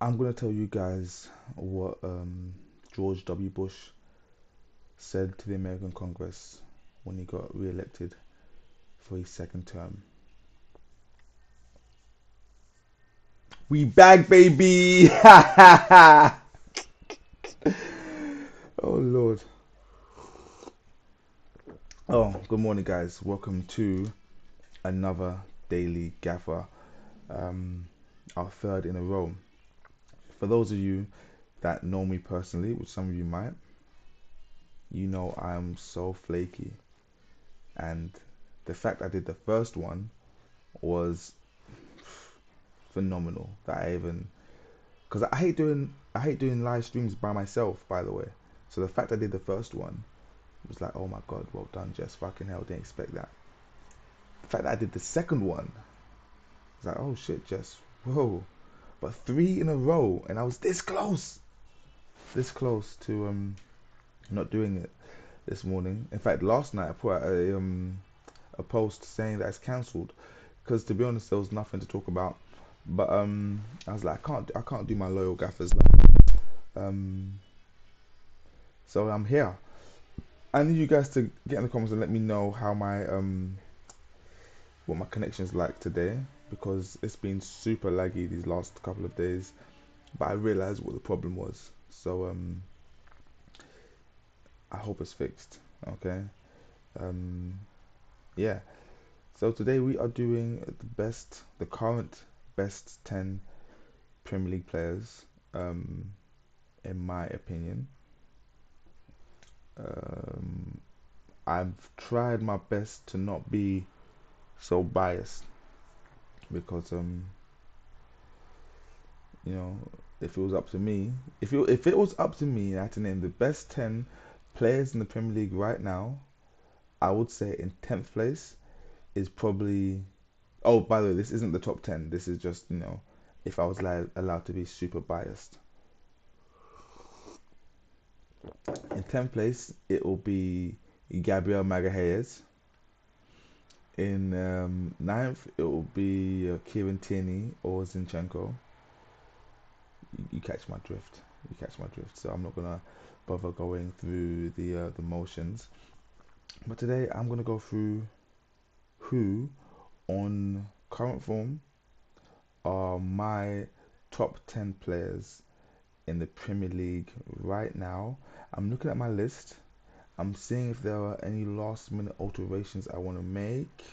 I'm gonna tell you guys what George W. Bush said to the American Congress when he got re-elected for his second term. We back, baby! Oh Lord. Oh, good morning, guys. Welcome to another Daily Gaffer, um, our third in a row. For those of you that know me personally, which some of you might, you know I'm so flaky, and the fact I did the first one was phenomenal. That I even, because I hate doing live streams by myself, by the way. So the fact I did the first one was like, oh my god, well done, Jess. Fucking hell, didn't expect that. The fact that I did the second one was like, oh shit, Jess, whoa. But three in a row, and I was this close to not doing it this morning. In fact, last night I put out a post saying that it's cancelled because to be honest, there was nothing to talk about. But I was like, I can't do my loyal gaffers. Um, so I'm here. I need you guys to get in the comments and let me know how my what my connection's like today because it's been super laggy these last couple of days. But I realized what the problem was. So I hope it's fixed. Okay. Um, yeah. So today we are doing the current best 10 Premier League players, um, in my opinion. Um, I've tried my best to not be so biased because you know, if it was up to me, if it was up to me, I had to name the best 10 players in the Premier League right now, I would say in 10th place is probably. Oh, by the way, this isn't the top 10. This is just, if I was allowed to be super biased. In 10th place, it will be Gabriel Magalhaes. In ninth, it will be Kieran or Zinchenko. You catch my drift. You catch my drift. So I'm not gonna bother going through the motions. But today I'm gonna go through who on current form are my top 10 players in the Premier League right now. I'm looking at my list. I'm seeing if there are any last minute alterations I want to make.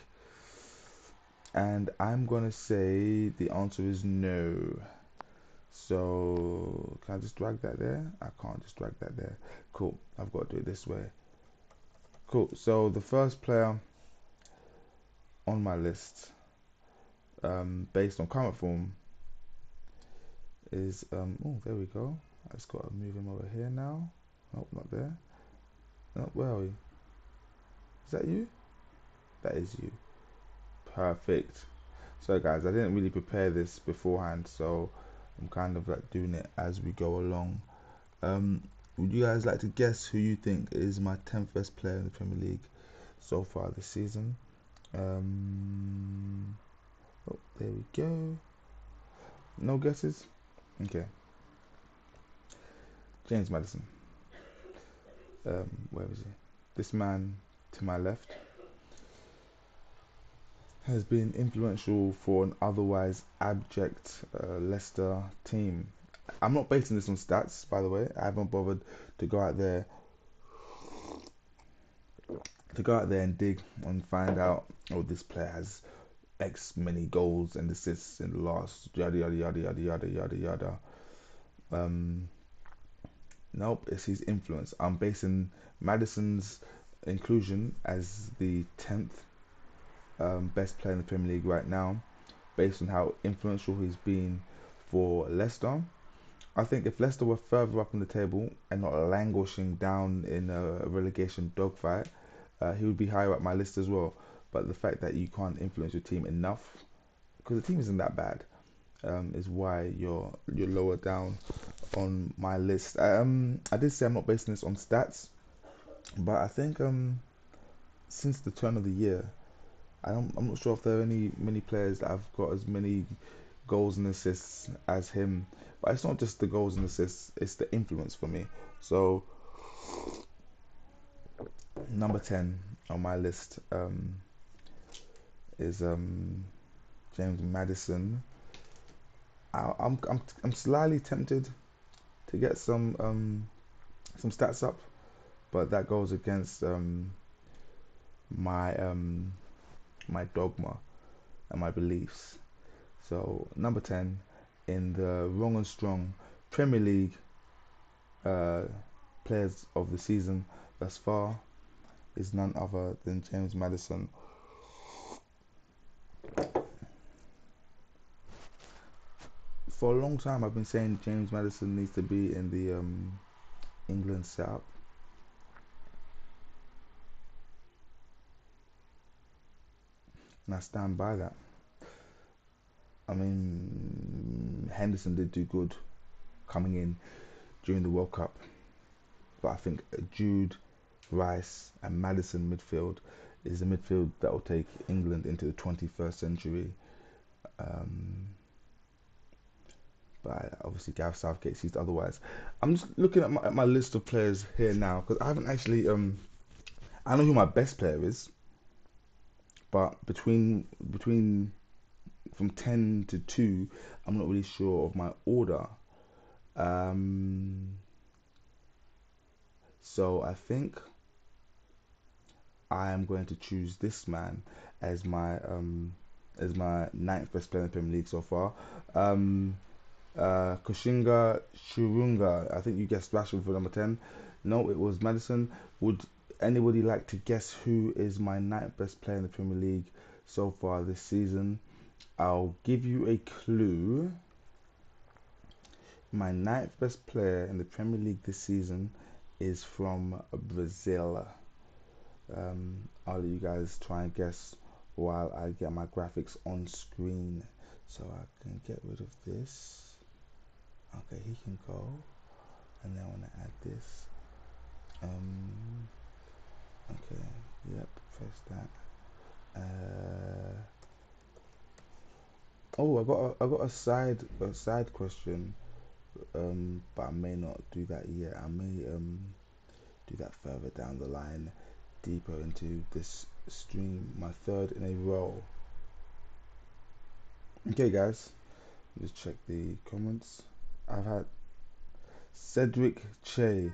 And I'm going to say the answer is no. So, can I just drag that there? I can't just drag that there. Cool. I've got to do it this way. Cool. So, the first player on my list, based on current form, is. Oh, there we go. I just got to move him over here now. Nope, not there. Nope, where are we? Is that you? That is you. Perfect. So guys, I didn't really prepare this beforehand, so I'm kind of like doing it as we go along. Um, would you guys like to guess who you think is my 10th best player in the Premier League so far this season? Oh, there we go. No guesses? Okay. James Madison. Where is he? This man to my left has been influential for an otherwise abject Leicester team. I'm not basing this on stats, by the way. I haven't bothered to go out there and dig and find out. Oh, this player has X many goals and assists in the last yada yada yada yada yada yada yada. Um, nope, it's his influence. I'm basing Madison's inclusion as the 10th best player in the Premier League right now, based on how influential he's been for Leicester. I think if Leicester were further up in the table and not languishing down in a relegation dogfight, he would be higher up my list as well. But the fact that you can't influence your team enough, because the team isn't that bad, is why you're lower down on my list. I did say I'm not basing this on stats, but I think since the turn of the year, I'm not sure if there are many players that have got as many goals and assists as him. But it's not just the goals and assists; it's the influence for me. So number 10 on my list is James Madison. I'm slightly tempted to get some stats up, but that goes against my my dogma and my beliefs. So number 10 in the wrong and strong Premier League uh, players of the season thus far is none other than James Madison. For a long time, I've been saying James Madison needs to be in the England setup, and I stand by that. I mean, Henderson did do good coming in during the World Cup, but I think Jude, Rice, and Madison midfield is the midfield that will take England into the 21st century. Um, but obviously, Gareth Southgate sees otherwise. I'm just looking at my list of players here now because I haven't actually. I know who my best player is, but between from 10 to 2, I'm not really sure of my order. Um, so I think I am going to choose this man as my ninth best player in the Premier League so far. Um, Kushinga Shurunga. I think you guessed Rashford for number 10. No, it was Madison. Would anybody like to guess who is my ninth best player in the Premier League so far this season? I'll give you a clue. My ninth best player in the Premier League this season is from Brazil. I'll let you guys try and guess while I get my graphics on screen. So I can get rid of this. Okay, he can go. And then I want to add this. Okay, yep, press that. Oh, I got a side question. But I may not do that yet. I may do that further down the line, deeper into this stream. My third in a row. Okay, guys, let's check the comments. I've had Cedric Che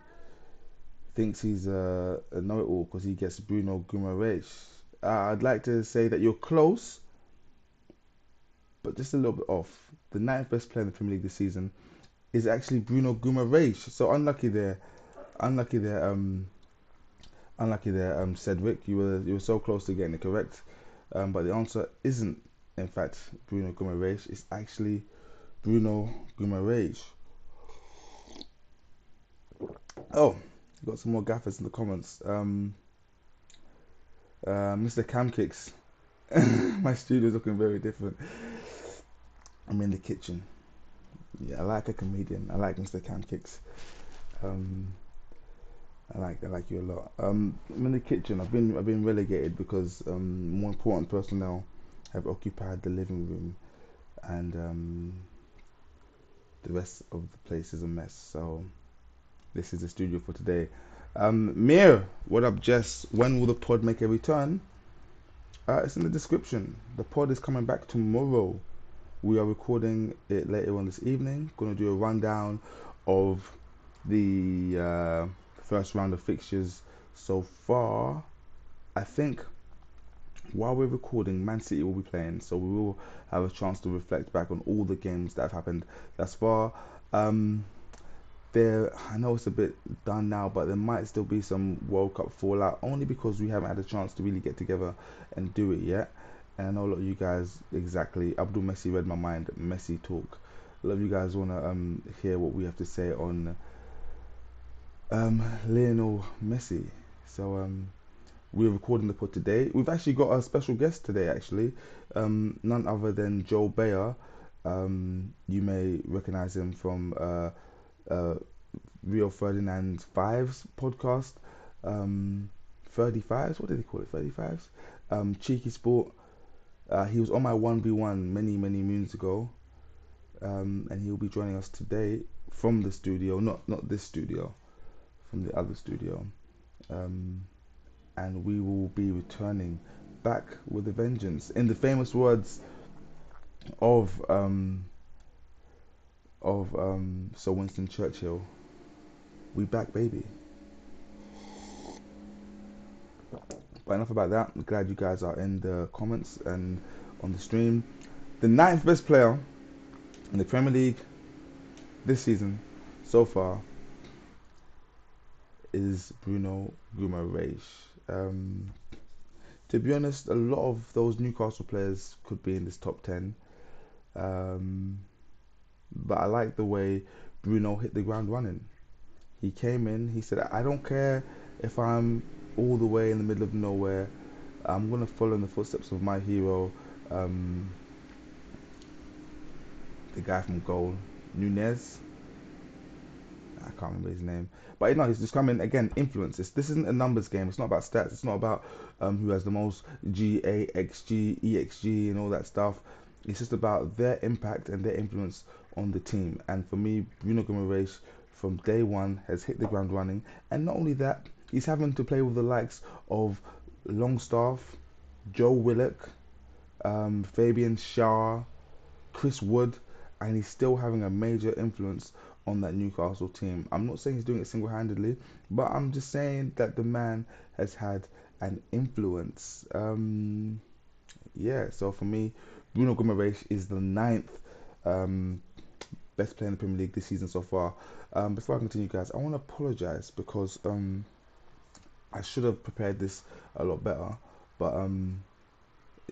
thinks he's a know-it-all because he gets Bruno Guimarães. I'd like to say that you're close, but just a little bit off. The ninth best player in the Premier League this season is actually Bruno Guimarães. So unlucky there. Unlucky there. Unlucky there, Cedric. You were so close to getting it correct, but the answer isn't, in fact, Bruno Guimarães. It's actually Bruno Guimarães. Oh, got some more gaffers in the comments. Mr. Camkicks. My studio's looking very different. I'm in the kitchen. Yeah, I like a comedian. I like Mr. Camkicks. Um, I like you a lot. I'm in the kitchen. I've been relegated because more important personnel have occupied the living room, and the rest of the place is a mess. So this is the studio for today. Mir, what up, Jess? When will the pod make a return? It's in the description. The pod is coming back tomorrow. We are recording it later on this evening. Going to do a rundown of the first round of fixtures so far. I think while we're recording, Man City will be playing, so we will have a chance to reflect back on all the games that have happened thus far. I know it's a bit done now, but there might still be some World Cup fallout, only because we haven't had a chance to really get together and do it yet. And I know a lot of you guys, exactly, Abdul Messi read my mind, Messi talk. A lot of you guys want to hear what we have to say on Lionel Messi. So we're recording the pod today. We've actually got a special guest today, actually. None other than Joel Bayer. You may recognize him from Rio Ferdinand Fives podcast. 35s, what did they call it? 35s? Cheeky Sport. He was on my 1v1 many moons ago. and he'll be joining us today from the studio, not this studio, from the other studio, um, and we will be returning back with a vengeance. In the famous words of Sir Winston Churchill, "We back, baby." But enough about that. I'm glad you guys are in the comments and on the stream. The ninth best player in the Premier League this season so far is Bruno Guimarães. To be honest, a lot of those Newcastle players could be in this top 10. But I like the way Bruno hit the ground running. He came in, he said, I don't care if I'm all the way in the middle of nowhere. I'm going to follow in the footsteps of my hero, the guy from goal, Nunez. I can't remember his name. But you know, he's just coming again, influence. This isn't a numbers game. It's not about stats. It's not about who has the most GA, XG, EXG, and all that stuff. It's just about their impact and their influence on the team. And for me, Bruno Guimarães from day one has hit the ground running. And not only that, he's having to play with the likes of Longstaff, Joe Willock, Fabian Schär, Chris Wood, and he's still having a major influence on that Newcastle team. I'm not saying he's doing it single-handedly, but I'm just saying that the man has had an influence. Yeah, so for me, Bruno Guimarães is the ninth best player in the Premier League this season so far. Before I continue, guys, I want to apologise because I should have prepared this a lot better, but I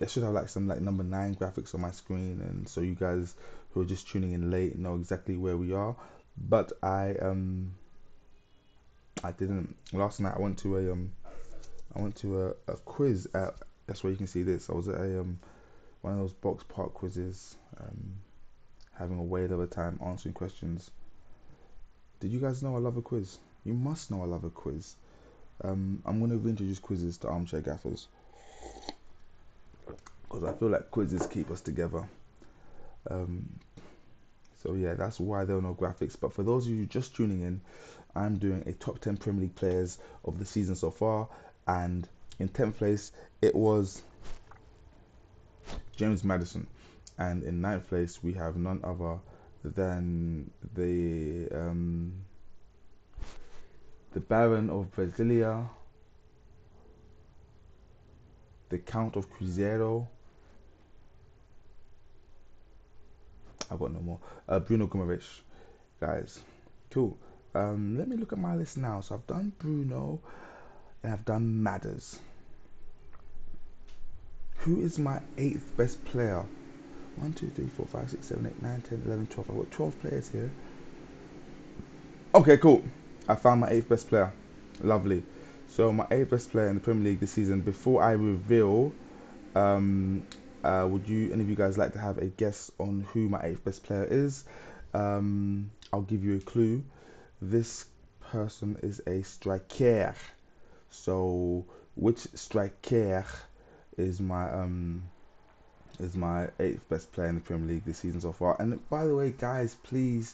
should have like some like number 9 graphics on my screen, and so you guys who are just tuning in late know exactly where we are. But I didn't. Last night I went to a quiz at, that's where you can see this. I was at a one of those box park quizzes, having a whale of a time answering questions. Did you guys know I love a quiz? You must know I love a quiz. I'm going to reintroduce quizzes to Armchair Gaffers because I feel like quizzes keep us together. So yeah, that's why there are no graphics. But for those of you just tuning in, I'm doing a top 10 Premier League players of the season so far, and in 10th place it was James Madison, and in 9th place we have none other than the Baron of Brasilia, the Count of Cruzeiro. I've got no more. Bruno Guimarães, guys. Cool. Let me look at my list now. So I've done Bruno and I've done Madders. Who is my 8th best player? 1, 2, 3, 4, 5, 6, 7, 8, 9, 10, 11, 12. I've got 12 players here. Okay, cool. I found my 8th best player. Lovely. So my 8th best player in the Premier League this season. Before I reveal, would you, any of you guys, like to have a guess on who my 8th best player is? I'll give you a clue. This person is a striker. So which striker is my 8th best player in the Premier League this season so far? And by the way, guys, please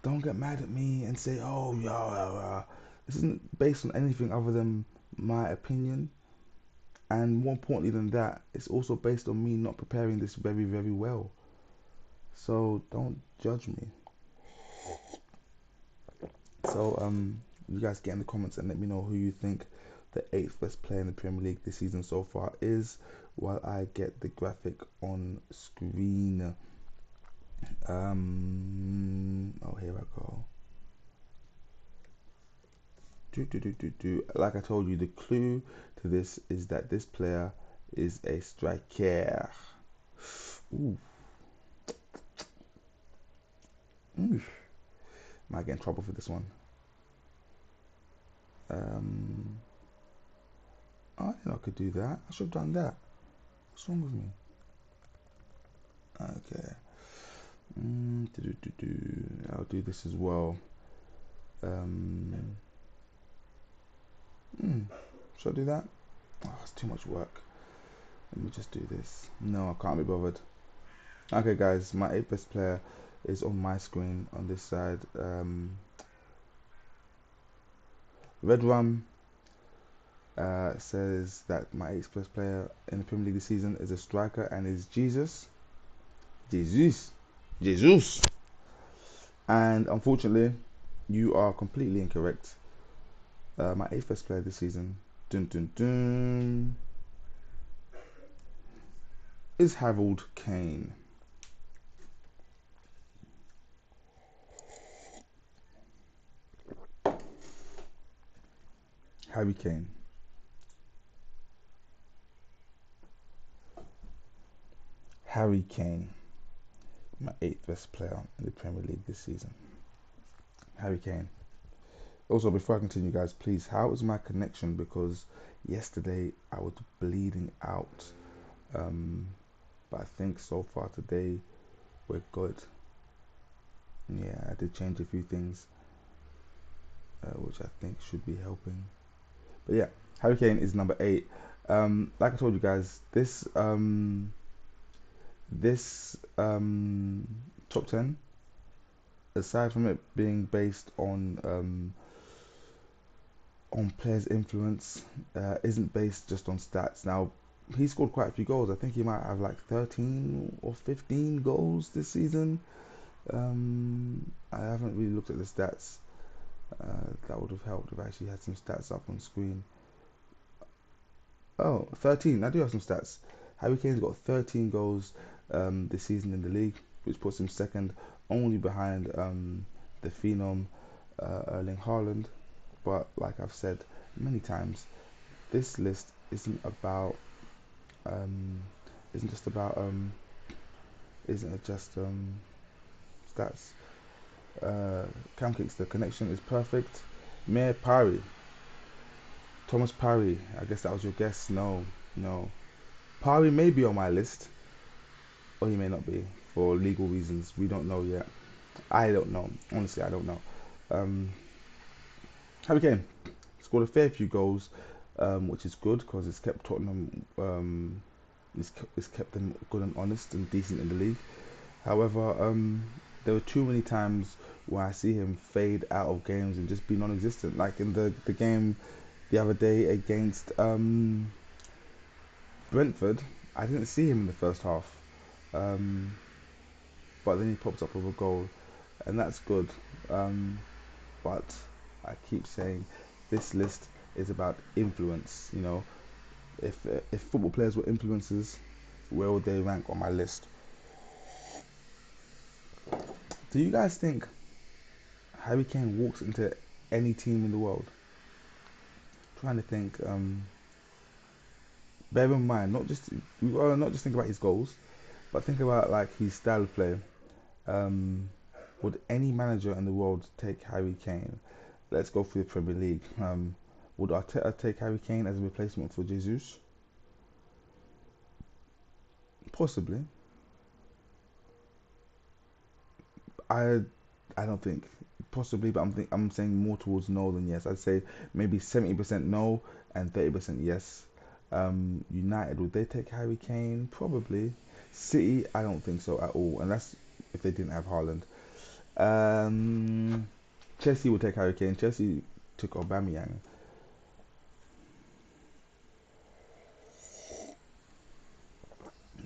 don't get mad at me and say, oh yeah, this isn't based on anything other than my opinion. And more importantly than that, it's also based on me not preparing this very, very well. So don't judge me. So you guys get in the comments and let me know who you think the 8th best player in the Premier League this season so far is, while I get the graphic on screen. Oh, here I go. Like I told you, the clue to this is that this player is a striker. Ooh. Might get in trouble for this one. I didn't know I could do that. I should have done that. What's wrong with me? Okay. I'll do this as well. Should I do that? Oh, it's too much work. Let me just do this. No, I can't be bothered. Okay, guys, my 8th best player is on my screen on this side. Red Rum says that my 8th best player in the Premier League this season is a striker and is Jesus. Jesus. And unfortunately, you are completely incorrect. My 8th best player this season, dun dun dun, is Harold Kane. Harry Kane. Harry Kane. My 8th best player in the Premier League this season. Harry Kane. Also, before I continue, guys, please, how is my connection? Because yesterday I was bleeding out. But I think so far today we're good. Yeah, I did change a few things, which I think should be helping. But yeah, Harry Kane is number 8. Like I told you guys, this top 10, aside from it being based on players' influence, isn't based just on stats. Now, he scored quite a few goals. I think he might have like 13 or 15 goals this season. I haven't really looked at the stats. That would have helped if I actually had some stats up on screen. Oh, 13. I do have some stats. Harry Kane's got 13 goals this season in the league, which puts him second, only behind the phenom Erling Haaland. But like I've said many times, this list um, isn't just about stats. Cam kicks, the connection is perfect. Mayor Parry, Thomas Parry. I guess that was your guess. No, no. Parry may be on my list, or he may not be for legal reasons. We don't know yet. I don't know. Honestly, I don't know. Um, Harry Kane scored a fair few goals, which is good because it's kept Tottenham. It's kept them good and honest and decent in the league. However, there were too many times where I see him fade out of games and just be non-existent. Like in the game the other day against Brentford, I didn't see him in the first half, um, but then he pops up with a goal, and that's good. Um, but I keep saying this list is about influence. You know, if football players were influencers, where would they rank on my list? Do you guys think Harry Kane walks into any team in the world? Trying to think. Bear in mind, not just think about his goals, but think about like his style of play. Um, would any manager in the world take Harry Kane? Let's go through the Premier League. Would Arteta take Harry Kane as a replacement for Jesus? Possibly. I I don't think possibly, but I'm saying more towards no than yes. I'd say maybe 70% no and 30% yes. United, would they take Harry Kane? Probably. City, I don't think so at all, and that's if they didn't have Haaland. Um, Chelsea would take Harry Kane. Chelsea took Aubameyang.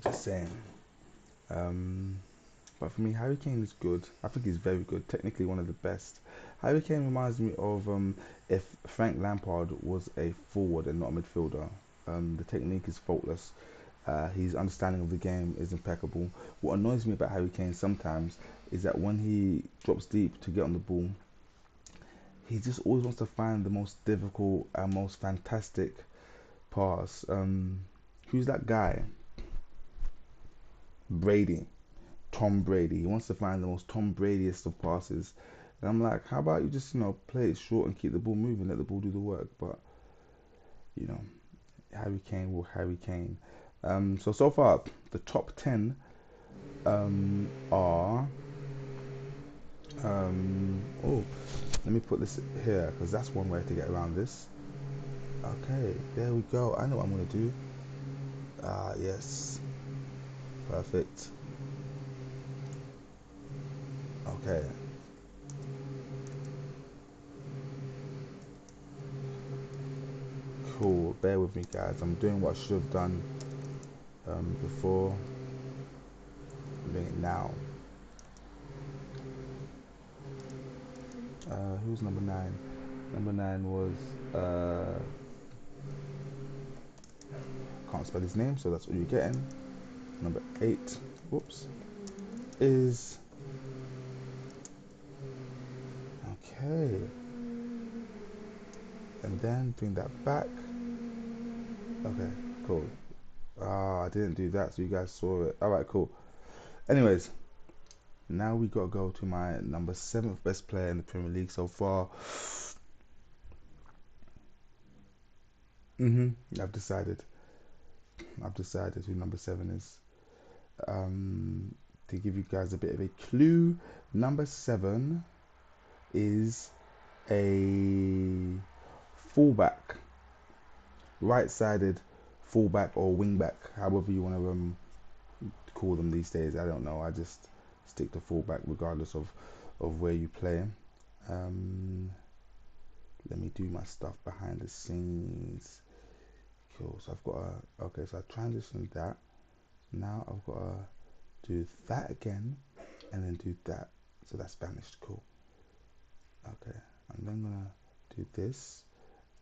Just saying. Um, but for me, Harry Kane is good. I think he's very good. Technically, one of the best. Harry Kane reminds me of if Frank Lampard was a forward and not a midfielder. The technique is faultless. His understanding of the game is impeccable. What annoys me about Harry Kane sometimes is that when he drops deep to get on the ball, he just always wants to find the most difficult and most fantastic pass. Who's that guy? Brady. Tom Brady. He wants to find the most Tom Bradyest of passes. And I'm like, how about you just, play it short and keep the ball moving, let the ball do the work. But, you know, Harry Kane will Harry Kane. So far, the top 10 are. Oh, let me put this here because that's one way to get around this. Okay, there we go. I know what I'm going to do. Yes. Perfect. Okay. Cool. Bear with me, guys. I'm doing what I should have done before. I'm doing it now. Who's number 9? Number 9 was can't spell his name, so that's what you're getting. Number 8, whoops, is okay. And then bring that back. Okay, cool. Ah, I didn't do that, so you guys saw it. All right, cool. Anyways, now we gotta go to my number 7th best player in the Premier League so far. I've decided. I've decided who number 7 is. To give you guys a bit of a clue, number 7 is a fullback, right-sided fullback or wingback, however you want to call them these days. I don't know. I just stick to fullback regardless of where you play. Let me do my stuff behind the scenes. Cool. So I've got a okay. So I transitioned that. Now I've got to do that again, and then do that. So that's vanished. Cool. Okay. I'm then gonna do this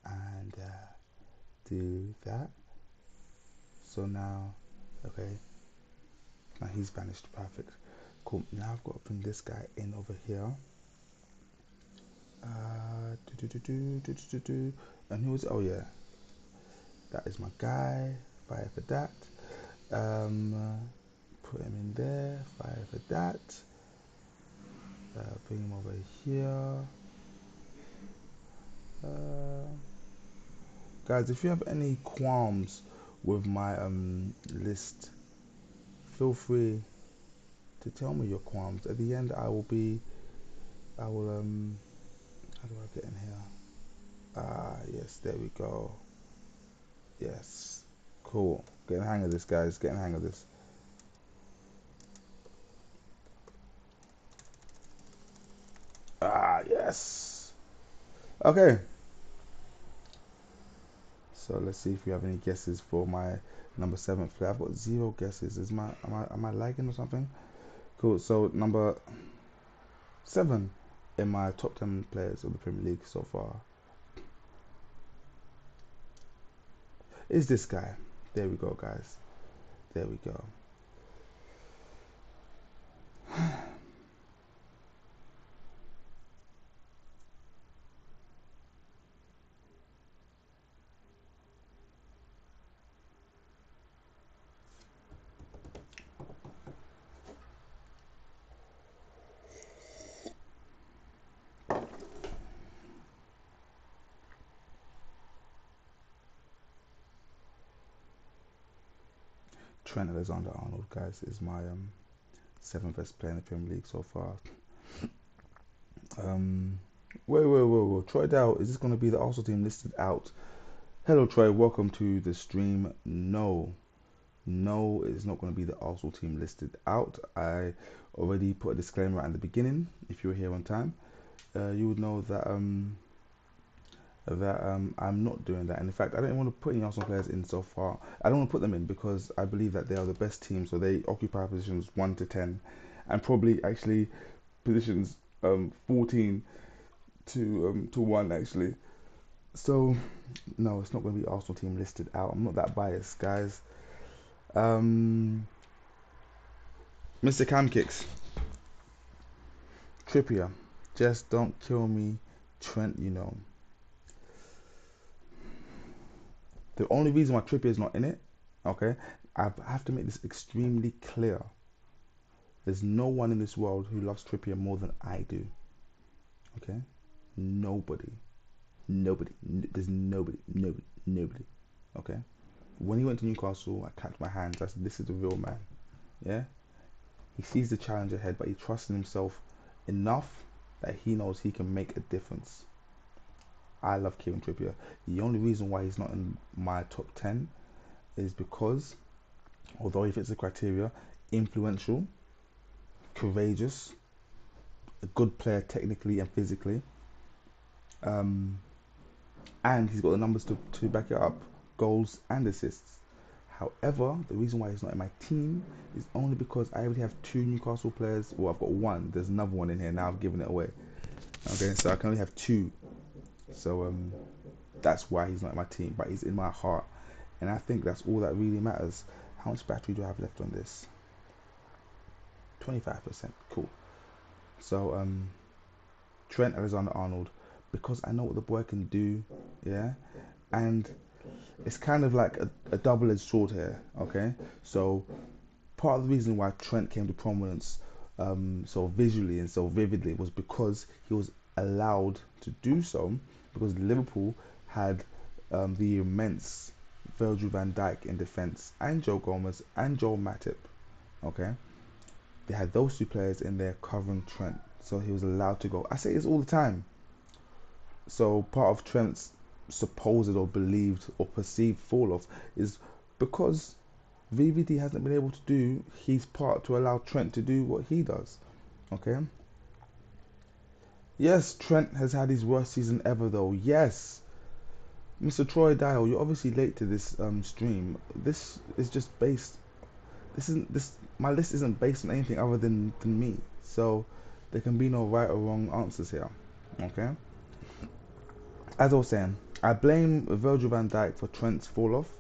and do that. So now, okay. Now he's vanished. Perfect. Cool. Now I've got to bring this guy in over here. And who was? Oh yeah, that is my guy. Fire for that. Put him in there. Fire for that. Bring him over here. Guys, if you have any qualms with my list, feel free to tell me your qualms. At the end, I will how do I get in here? Ah, yes, there we go. Yes, cool. Getting the hang of this, guys. Getting the hang of this. Ah, yes. Okay. So let's see if you have any guesses for my number 7th player. I've got 0 guesses. Am I lagging or something? Cool. So number 7 in my top 10 players of the Premier League so far is this guy. There we go, guys. There we go. Trent Alexander-Arnold, guys, is my 7th best player in the Premier League so far. Wait. Troy Dowd, is this going to be the Arsenal team listed out? Hello, Troy. Welcome to the stream. No, it's not going to be the Arsenal team listed out. I already put a disclaimer at the beginning. If you were here on time, you would know that I'm not doing that. And in fact, I don't want to put any Arsenal players in so far. I don't want to put them in because I believe that they are the best team. So they occupy positions 1 to 10, and probably actually positions 14 to 1 actually. So no, it's not going to be Arsenal team listed out. I'm not that biased, guys. Mr. Cam Kicks, Trippier, just don't kill me, Trent. You know the only reason why Trippier is not in it. Okay, I have to make this extremely clear. There's no one in this world who loves Trippier more than I do. Okay, nobody. There's nobody. Okay. When he went to Newcastle, I clapped my hands. I said, "This is the real man." Yeah. He sees the challenge ahead, but he trusts in himself enough that he knows he can make a difference. I love Kieran Trippier. The only reason why he's not in my top 10 is because, although he fits the criteria, influential, courageous, a good player technically and physically, um, and he's got the numbers to back it up, goals and assists. However, the reason why he's not in my team is only because I already have two Newcastle players. Well, I've got one. There's another one in here now. I've given it away. Okay, so I can only have two. So that's why he's not in my team, but he's in my heart, and I think that's all that really matters. How much battery do I have left on this? 25%. Cool. So Trent Alexander-Arnold, because I know what the boy can do, yeah, and it's kind of like a double-edged sword here. Okay, so part of the reason why Trent came to prominence so visually and so vividly was because he was allowed to do so, because Liverpool had the immense Virgil van Dijk in defence, and Joe Gomez and Joel Matip. Okay, they had those two players in there covering Trent, so he was allowed to go. I say this all the time. So part of Trent's supposed or believed or perceived fall off is because VVD hasn't been able to do his part to allow Trent to do what he does. Okay. Yes, Trent has had his worst season ever though. Yes. Mr. Troy Dial, you're obviously late to this stream. This is just based this my list isn't based on anything other than me. So there can be no right or wrong answers here. Okay? As I was saying, I blame Virgil van Dijk for Trent's fall off,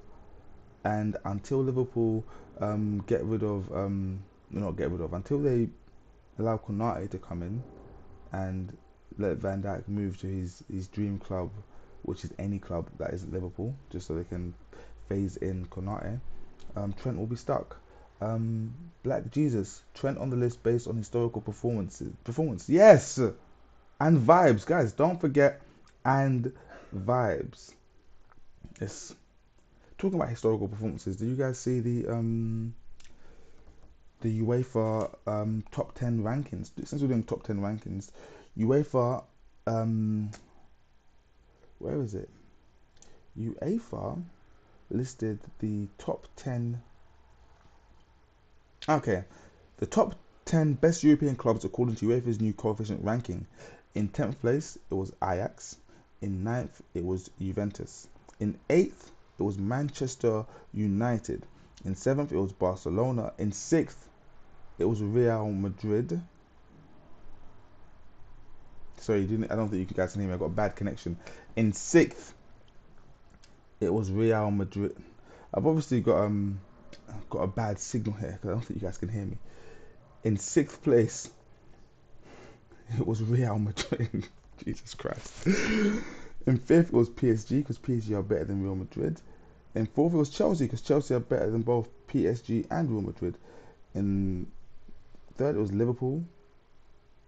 and until Liverpool get rid of not get rid of until they allow Konate to come in and let Van Dijk move to his dream club, which is any club that isn't Liverpool, just so they can phase in Konate. Trent will be stuck. Black Jesus, Trent on the list based on historical performances. Performance, yes, and vibes, guys. Don't forget, and vibes. Yes. Talking about historical performances, do you guys see the UEFA top 10 rankings? Since we're doing top 10 rankings, UEFA, um, where is it? UEFA listed the top 10. Okay, the top 10 best European clubs according to UEFA's new coefficient ranking. In 10th place, it was Ajax. In 9th, it was Juventus. In 8th, it was Manchester United. In 7th, it was Barcelona. In 6th, it was Real Madrid. Sorry, I don't think you guys can hear me. I got a bad connection. In 6th, it was Real Madrid. I've obviously got a bad signal here because I don't think you guys can hear me. In 6th place, it was Real Madrid. Jesus Christ. In 5th, it was PSG because PSG are better than Real Madrid. In 4th, it was Chelsea because Chelsea are better than both PSG and Real Madrid. In 3rd, it was Liverpool,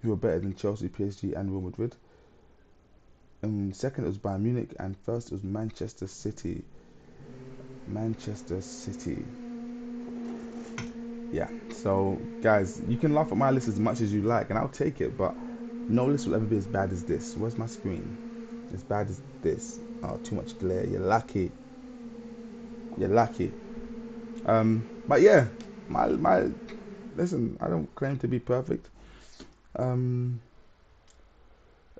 who are better than Chelsea, PSG, and Real Madrid. In 2nd, it was Bayern Munich, and 1st, it was Manchester City. Manchester City. Yeah, so guys, you can laugh at my list as much as you like, and I'll take it, but no list will ever be as bad as this. Where's my screen? As bad as this. Oh, too much glare. You're lucky. You're lucky. But yeah, my listen, I don't claim to be perfect. Um,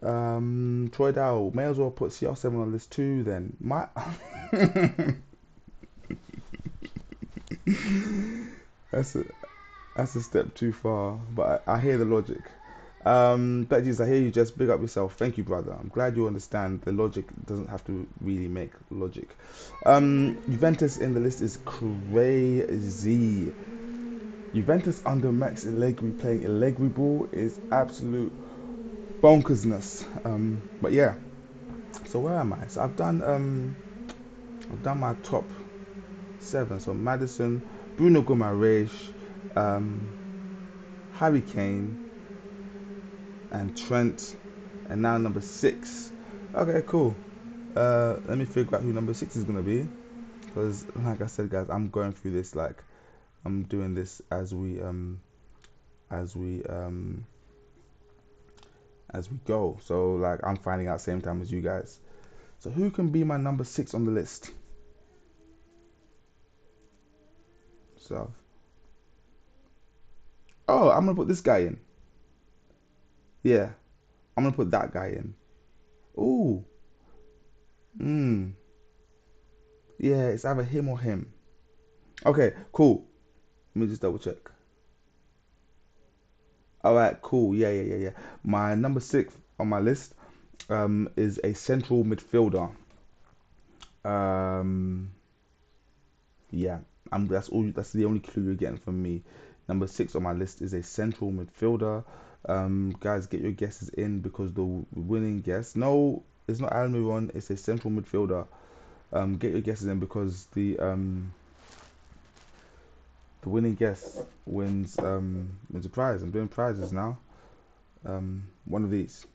Troy Dow, may as well put CR7 on list too. Then my that's a that's a step too far, but I hear the logic. But I hear you. Just big up yourself. Thank you, brother. I'm glad you understand the logic doesn't have to really make logic. Juventus in the list is crazy. Juventus under Max Allegri playing Allegri ball is absolute bonkersness. But yeah. So where am I? So I've done my top 7. So Madison, Bruno Guimarães, um, Harry Kane, and Trent, and now number 6. Okay, cool. Let me figure out who number 6 is gonna be, because like I said, guys, I'm going through this like I'm doing this as we um as we go. So like I'm finding out same time as you guys. So who can be my number 6 on the list? So I'm gonna put this guy in. Yeah, I'm gonna put that guy in. Ooh, hmm. Yeah, it's either him or him. Okay, cool. Let me just double check. All right, cool. Yeah, yeah, yeah, yeah. My number six on my list is a central midfielder. Um, yeah, that's all. That's the only clue you're getting from me. Number six on my list is a central midfielder. Guys, get your guesses in because the winning guess. No, it's not Almiron. It's a central midfielder. Get your guesses in because the winning guess wins a prize. I'm doing prizes now. One of these.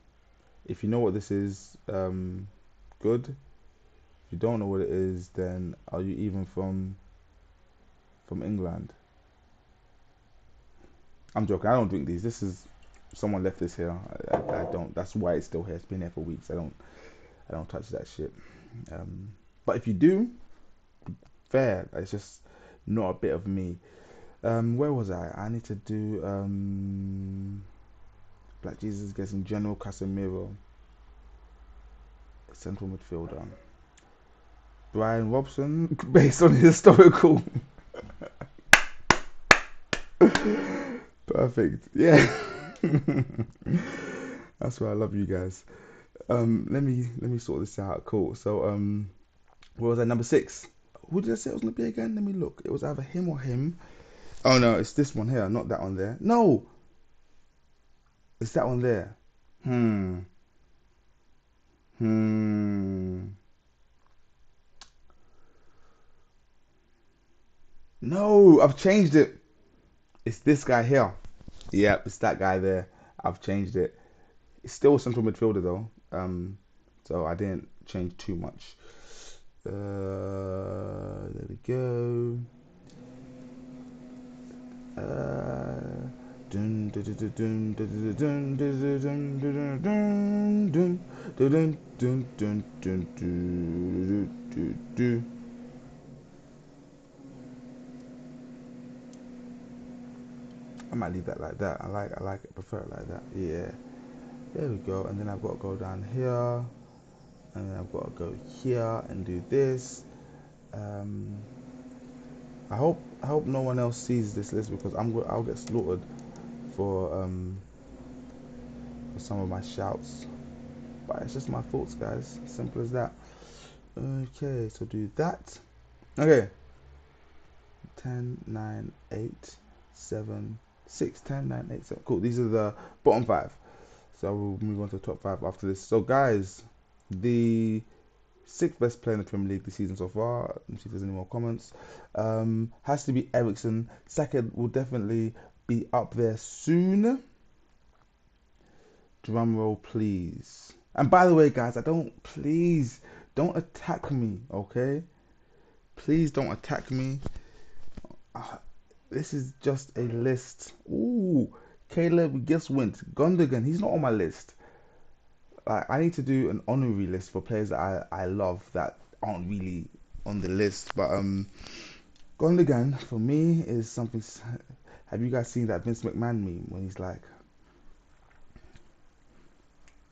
If you know what this is, good. If you don't know what it is, then are you even from England? I'm joking. I don't drink these. This is someone left this here. I don't. That's why it's still here. It's been here for weeks. I don't touch that shit. Um, but if you do, fair. It's just not a bit of me. Where was I? I need to do Black Jesus getting General Casemiro, central midfielder. Brian Robson, based on historical. Perfect. Yeah. That's why I love you guys. Let me sort this out. Cool. So what was that? Number six. Who did I say it was gonna be again? Let me look. It was either him or him. Oh no, it's this one here, not that one there. No, it's that one there. Hmm. Hmm. No, I've changed it. It's this guy here. Yep, it's that guy there. I've changed it. It's still a central midfielder though. So I didn't change too much. There we go. Dun, dun, dun, dun, dun, dun, dun, dun, dun, dun, dun, dun, dun, dun, dun, dun, dun, dun. I might leave that like that. I like it. Prefer it like that. Yeah. There we go. And then I've got to go down here, and then I've got to go here and do this. Um, I hope no one else sees this list because I'll get slaughtered for some of my shouts. But it's just my thoughts, guys. Simple as that. Okay, so do that. Okay. 10, 9, 8, 7, 6, 10, 9, 8, 7. Cool. These are the bottom five. So we'll move on to the top five after this. So guys, the sixth best player in the Premier League this season so far. Let me see if there's any more comments. Has to be Ericsson. Second will definitely be up there soon. Drum roll, please. And by the way, guys, please don't attack me, okay? Please don't attack me. Uh, this is just a list. Ooh, Caleb, guess what? Gundogan, he's not on my list. Like, I need to do an honorary list for players that I love that aren't really on the list. But Gundogan for me is something. Have you guys seen that Vince McMahon meme when he's like,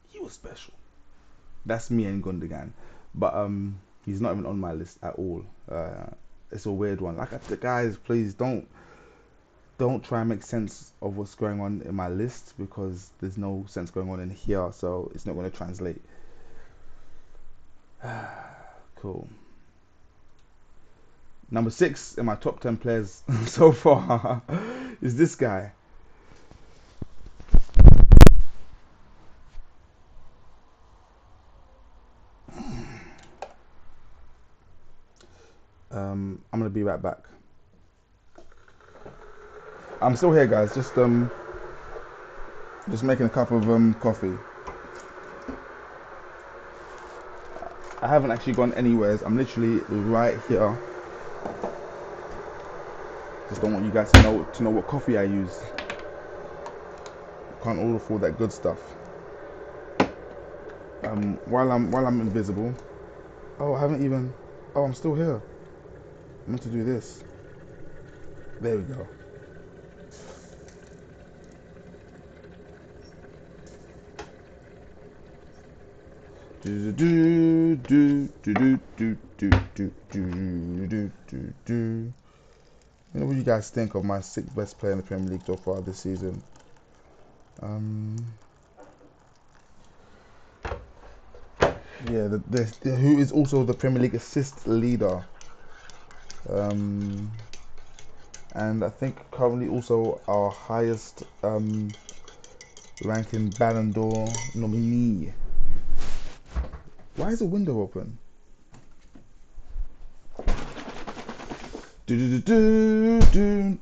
he was special? That's me and Gundogan. But he's not even on my list at all. It's a weird one. Like, the guys, please don't try and make sense of what's going on in my list because there's no sense going on in here, so it's not going to translate. Cool. Number six in my top 10 players so far is this guy. I'm gonna be right back. I'm still here, guys. Just making a cup of coffee. I haven't actually gone anywhere. I'm literally right here. Just don't want you guys to know what coffee I use. Can't order for that good stuff. While I'm invisible. Oh, I haven't even. Oh, I'm still here. I meant to do this. There we go. Do do do do do do do do do do do do. You know what you guys think of my sixth best player in the Premier League so far this season? Yeah, who is also the Premier League assist leader. And I think currently also our highest ranking Ballon d'Or nominee. Why is the window open? Oh,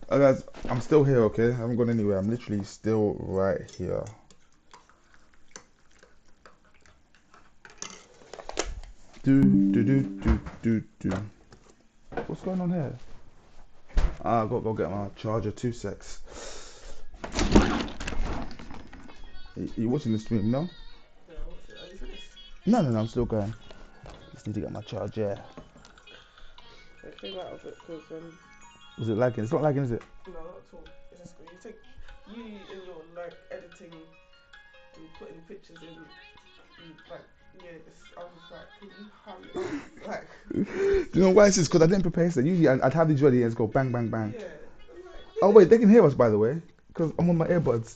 guys, I'm still here, okay? I haven't gone anywhere. I'm literally still right here. What's going on here? I've got to go get my charger. 2 secs. You watching the stream? No? Yeah, what's it? Are you finished? No, I'm still going. Just need to get my charger. It came out of it because Was it lagging? It's not lagging, is it? no, not at all. It's just good. You in your like editing and putting pictures in, like I was like, can you hurry up? Like, Do you know why it's just because I didn't prepare that. Usually I'd have these ready and it's go bang, bang, bang. yeah. Oh wait, they can hear us by the way, because I'm on my earbuds.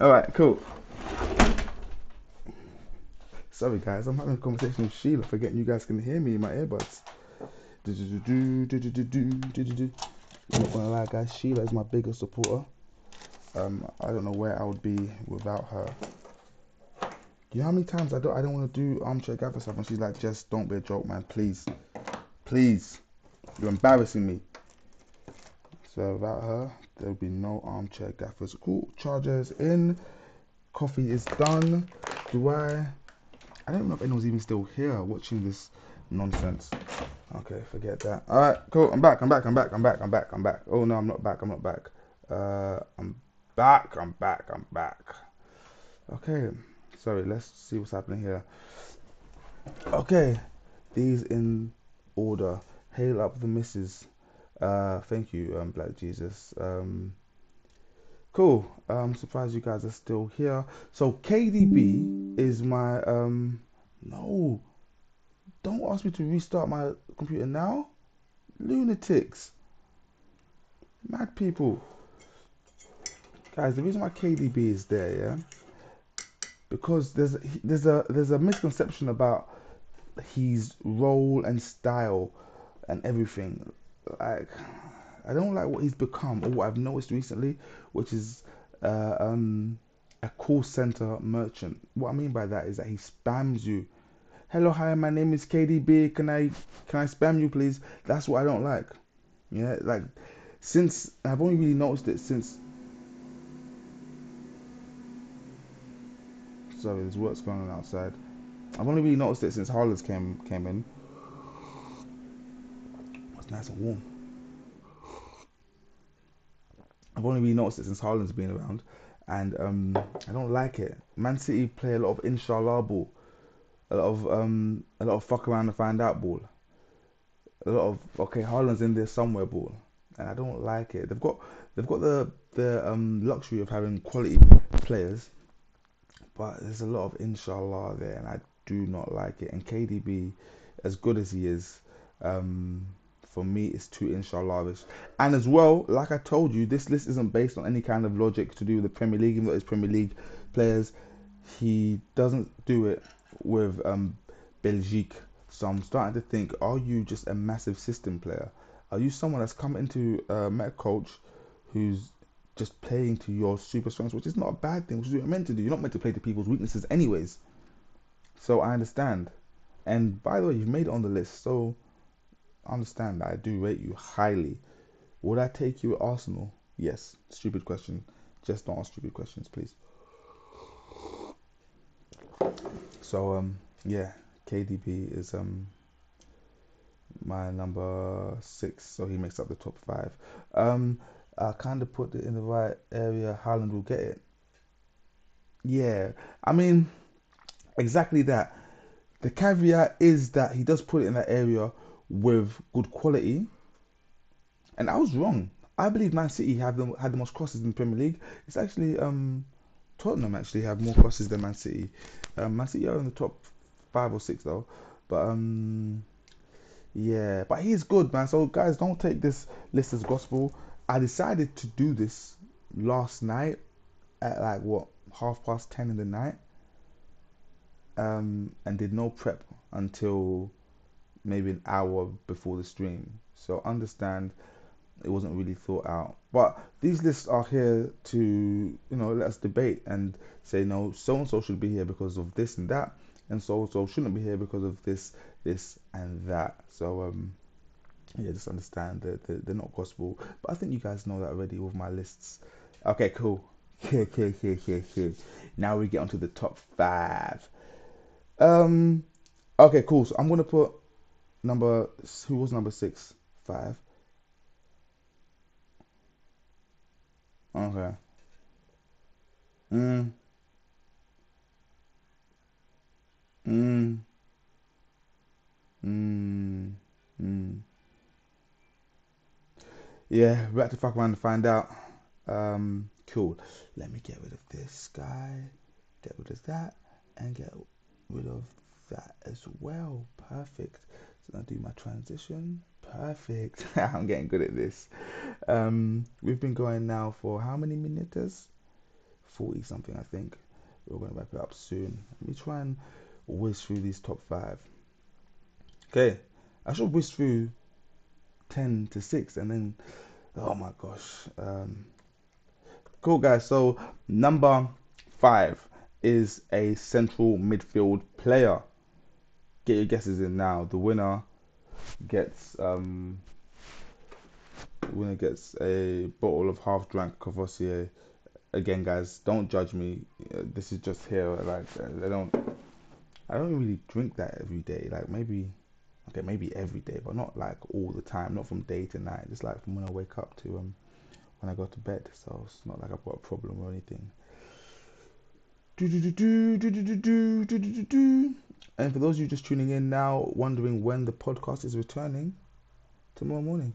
Alright, cool. Sorry guys, I'm having a conversation with Sheila, forgetting you guys can hear me in my earbuds. I'm not gonna lie guys, Sheila is my biggest supporter. I don't know where I would be without her. You know how many times I don't want to do armchair gaffer stuff and she's like, just don't be a joke man, please. Please. You're embarrassing me. So without her, there will be no armchair gaffers. Cool, chargers in. Coffee is done. I don't know if anyone's even still here watching this nonsense. Okay, forget that. Alright, cool, I'm back. Oh no, I'm not back. I'm back. Okay, sorry, let's see what's happening here. Okay, these in order. Hail up the missus. Thank you, Black Jesus. Cool. I'm surprised you guys are still here. So KDB is my no. Don't ask me to restart my computer now. Lunatics. Mad people. Guys, the reason why KDB is there, yeah? Because there's a misconception about his role and style and everything. Like I don't like what he's become or what I've noticed recently, which is a call center merchant. What I mean by that is that he spams you. Hello, hi, my name is KDB. Can I spam you, please? That's what I don't like. Yeah, like since I've only really noticed it since. Sorry, there's work's going on outside. I've only really noticed it since Harlan's came in. It's nice and warm. I've only really noticed it since Haaland's been around, and I don't like it. Man City play a lot of inshallah ball, a lot of fuck around and find out ball, a lot of okay Haaland's in there somewhere ball, and I don't like it. They've got the luxury of having quality players, but there's a lot of inshallah there, and I do not like it. And KDB, as good as he is, for me, it's too inshallah-ish. And as well, like I told you, this list isn't based on any kind of logic to do with the Premier League, even though it's Premier League players. He doesn't do it with Belgique. So I'm starting to think, are you just a massive system player? Are you someone that's come into met a coach who's just playing to your super strengths, which is not a bad thing, which is what you're meant to do. You're not meant to play to people's weaknesses anyways. So I understand. And by the way, you've made it on the list, so understand that I do rate you highly. Would I take you at Arsenal? Yes. Stupid question. Just don't ask stupid questions, please. So yeah, KDB is my number 6, so he makes up the top 5. I kind of put it in the right area. Haaland will get it. Yeah, I mean, exactly that. The caveat is that he does put it in that area with good quality, and I was wrong. I believe Man City had the most crosses in the Premier League. It's actually Tottenham actually have more crosses than Man City. Man City are in the top 5 or 6 though. But yeah, but he's good, man. So guys, don't take this list as gospel. I decided to do this last night at like what 10:30 in the night, and did no prep until maybe an hour before the stream. So understand it wasn't really thought out. But these lists are here to, let us debate and say, no, so and so should be here because of this and that, and so and so shouldn't be here because of this, and that. So, yeah, just understand that they're not gospel. But I think you guys know that already with my lists. Okay, cool. Here. Now we get onto the top five. Um, okay, cool. So I'm gonna put number, who was number six? Five. Okay. Mm, mm, mm, mm. Yeah, we have to fuck around and find out. Cool. Let me get rid of this guy, get rid of that, and get rid of that as well. Perfect. So now do my transition. Perfect. I'm getting good at this. We've been going now for how many minutes? 40 something, I think. We're going to wrap it up soon. Let me try and whiz through these top five. Okay, I should whiz through 10 to 6 and then, oh my gosh. Cool, guys. So, number 5 is a central midfield player. Get your guesses in now. Gets um, the winner gets a bottle of half drank Cavassier. Again, guys, don't judge me. This is just here. Like, I don't really drink that every day. Like, maybe every day, but not like all the time. Not from day to night. Just like from when I wake up to when I go to bed. So it's not like I've got a problem or anything. And for those of you just tuning in now, wondering when the podcast is returning, tomorrow morning.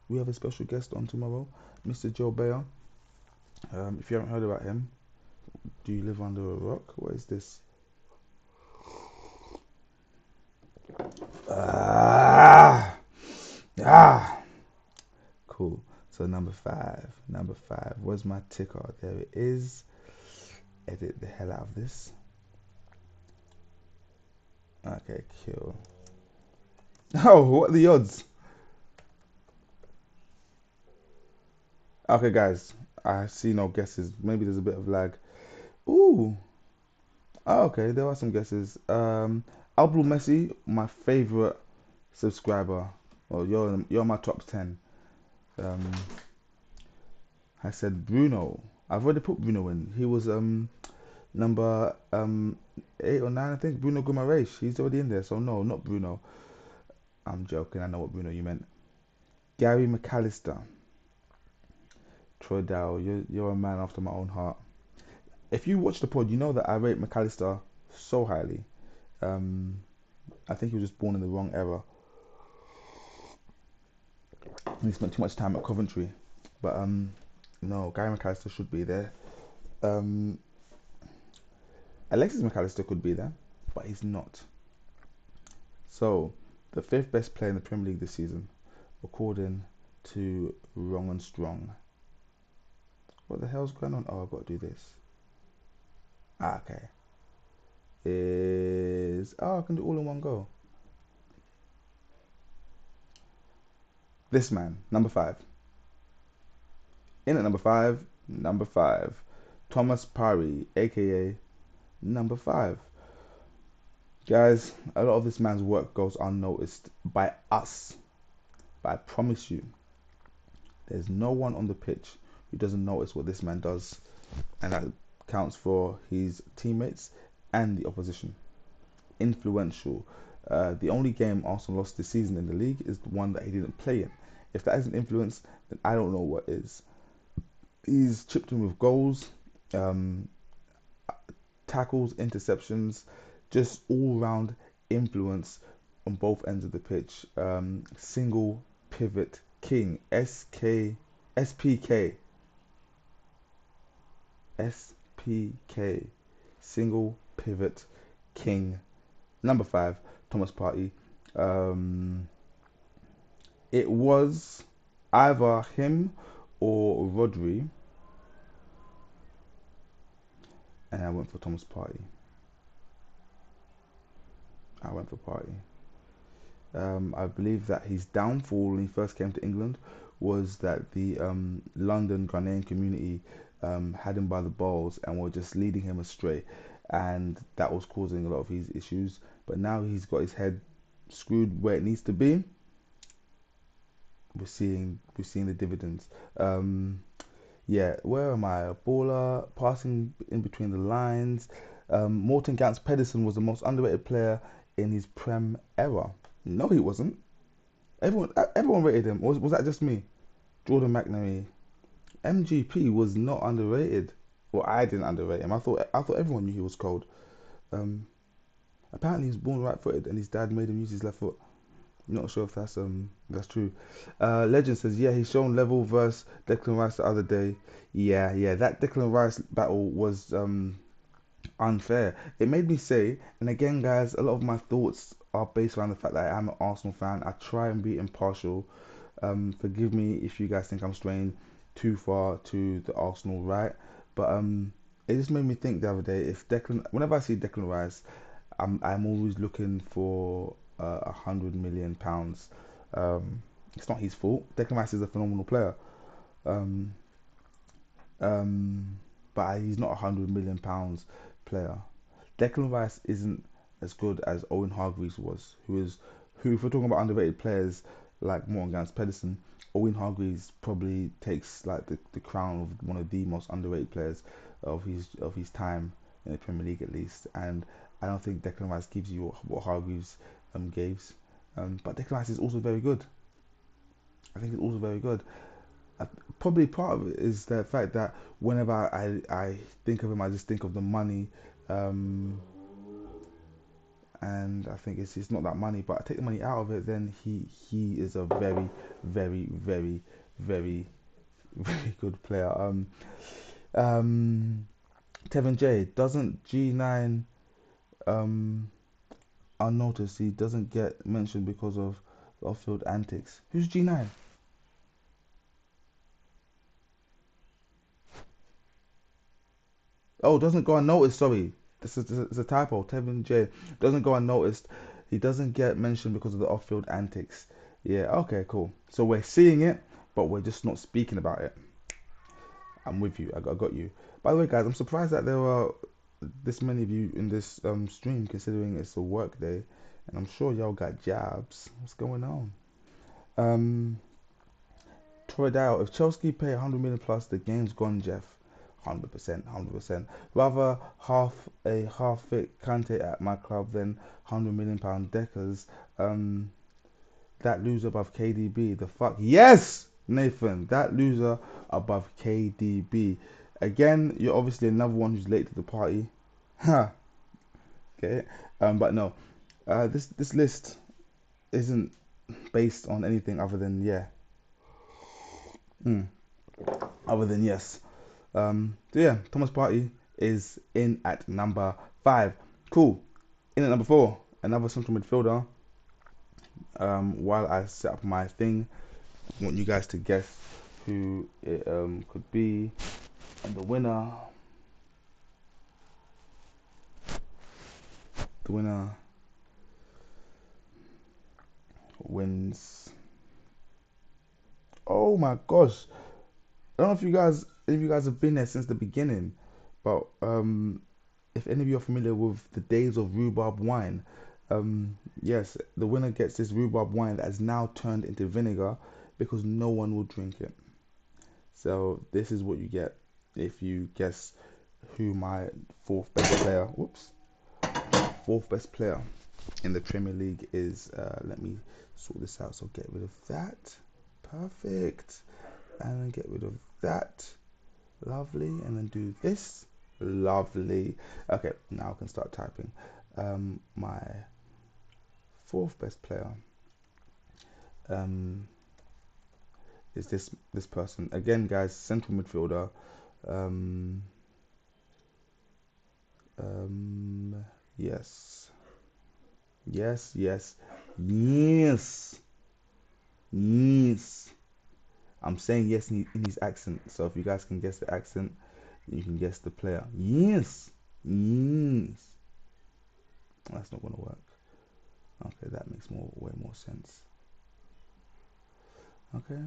We have a special guest on tomorrow, Mr. Joe Bayer. If you haven't heard about him, do you live under a rock? What is this? Ah, ah. Cool. So number five. Where's my ticker? There it is. Edit the hell out of this. Okay, kill. Oh, what are the odds? Okay, guys, I see no guesses. Maybe there's a bit of lag. Ooh. Oh, okay, there are some guesses. Abdul Messi, my favorite subscriber. Well, you're my top 10. Um, I said Bruno. I've already put Bruno in. He was number 8 or 9, I think. Bruno Guimarães. He's already in there. So no, not Bruno. I'm joking. I know what Bruno you meant. Gary McAllister. Troy Dow, you're a man after my own heart. If you watch the pod, you know that I rate McAllister so highly. Um, I think he was just born in the wrong era. He spent too much time at Coventry. But no, Gary McAllister should be there. Um, Alexis McAllister could be there, but he's not. So, the fifth best player in the Premier League this season, according to Wrong and Strong. What the hell's going on? Oh, I've got to do this. Okay. I can do all in one go. This man, number 5. In at number five, Thomas Parry, aka number 5. Guys, a lot of this man's work goes unnoticed by us, but I promise you, there's no one on the pitch who doesn't notice what this man does, and that counts for his teammates and the opposition. Influential. The only game Arsenal lost this season in the league is the one that he didn't play in. If that isn't influence, then I don't know what is. He's chipped in with goals, um, tackles, interceptions, just all round influence on both ends of the pitch. Single pivot king. SPK. SPK, single pivot king. Number 5, Thomas Partey. Um, it was either him or Rodri, and I went for Thomas Partey. I went for Partey. I believe that his downfall when he first came to England was that the London Ghanaian community had him by the balls and were just leading him astray, and that was causing a lot of his issues. But now he's got his head screwed where it needs to be. We're seeing the dividends. Yeah, where am I? A baller, passing in between the lines. Morton Gans Pedersen was the most underrated player in his Prem era. No, he wasn't. Everyone rated him. Was that just me? Jordan McNamee. MGP was not underrated. Well, I didn't underrate him. I thought everyone knew he was cold. Um, Apparently he was born right-footed, and his dad made him use his left foot. Not sure if that's true. Legend says, yeah, he's shown level versus Declan Rice the other day. Yeah, that Declan Rice battle was unfair. It made me say, and again, guys, a lot of my thoughts are based around the fact that I'm an Arsenal fan. I try and be impartial. Forgive me if you guys think I'm straying too far to the Arsenal right, but it just made me think the other day. If Declan, whenever I see Declan Rice, I'm always looking for £100 million. It's not his fault. Declan Rice is a phenomenal player, um, um, but he's not £100 million player. Declan Rice isn't as good as Owen Hargreaves was, who if we're talking about underrated players like Morgan Gans Pedersen, Owen Hargreaves probably takes like the crown of one of the most underrated players of his time in the Premier League at least. And I don't think Declan Rice gives you what Hargreaves gives. But Declan Rice is also very good. I think he's also very good. Uh, Probably part of it is the fact that whenever I think of him, I just think of the money. Um, and I think it's not that money, but I take the money out of it, then he is a very, very, very, very, very good player. Um, Tevin J doesn't G9 um unnoticed. He doesn't get mentioned because of off-field antics. Who's G9? Oh, doesn't go unnoticed. Sorry, this is a typo. Tevin J doesn't go unnoticed. He doesn't get mentioned because of the off-field antics. Yeah. Okay. Cool. So we're seeing it, but we're just not speaking about it. I'm with you. I got you. By the way, guys, I'm surprised that there are this many of you in this stream, considering it's a work day, and I'm sure y'all got jobs. What's going on? Um, Toradale, if Chelsea pay 100 million plus, the game's gone, Jeff. 100%, 100%. Rather half fit Kante at my club than £100 million Deckers. Um, that loser above KDB. The fuck? Yes, Nathan. That loser above KDB. Again, you're obviously another one who's late to the party. Ha. Okay. But no. This list isn't based on anything other than yeah. Mm, other than yes. So yeah, Thomas Partey is in at number 5. Cool. In at number 4, another central midfielder. While I set up my thing, I want you guys to guess who it could be. And the winner wins. Oh my gosh! I don't know if you guys have been there since the beginning, but if any of you are familiar with the days of rhubarb wine, yes, the winner gets this rhubarb wine that has now turned into vinegar because no one will drink it. So this is what you get if you guess who my fourth best player. Whoops, fourth best player in the Premier League is. Let me sort this out. So get rid of that. Perfect. And then get rid of that. Lovely. And then do this. Lovely. Okay, now I can start typing. My fourth best player um, is this person. Again, guys, central midfielder. Um, Yes. Yes, yes, yes, yes. I'm saying yes in his accent. So if you guys can guess the accent, you can guess the player. Yes, yes. That's not gonna work. Okay, that makes way more sense. Okay,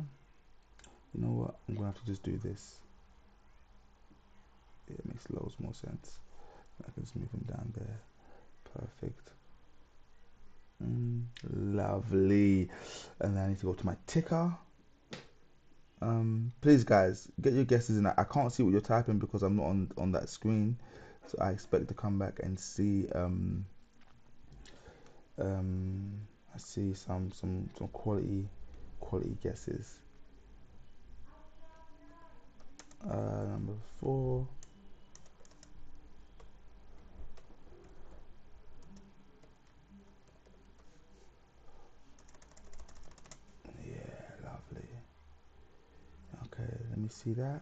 you know what? I'm gonna have to just do this. It makes loads more sense. I can just move him down there. Perfect. Lovely. And then I need to go to my ticker. Please, guys, get your guesses in. I can't see what you're typing because I'm not on that screen, so I expect to come back and see um I see some quality guesses. Number 4. Yeah, lovely. Okay, let me see that.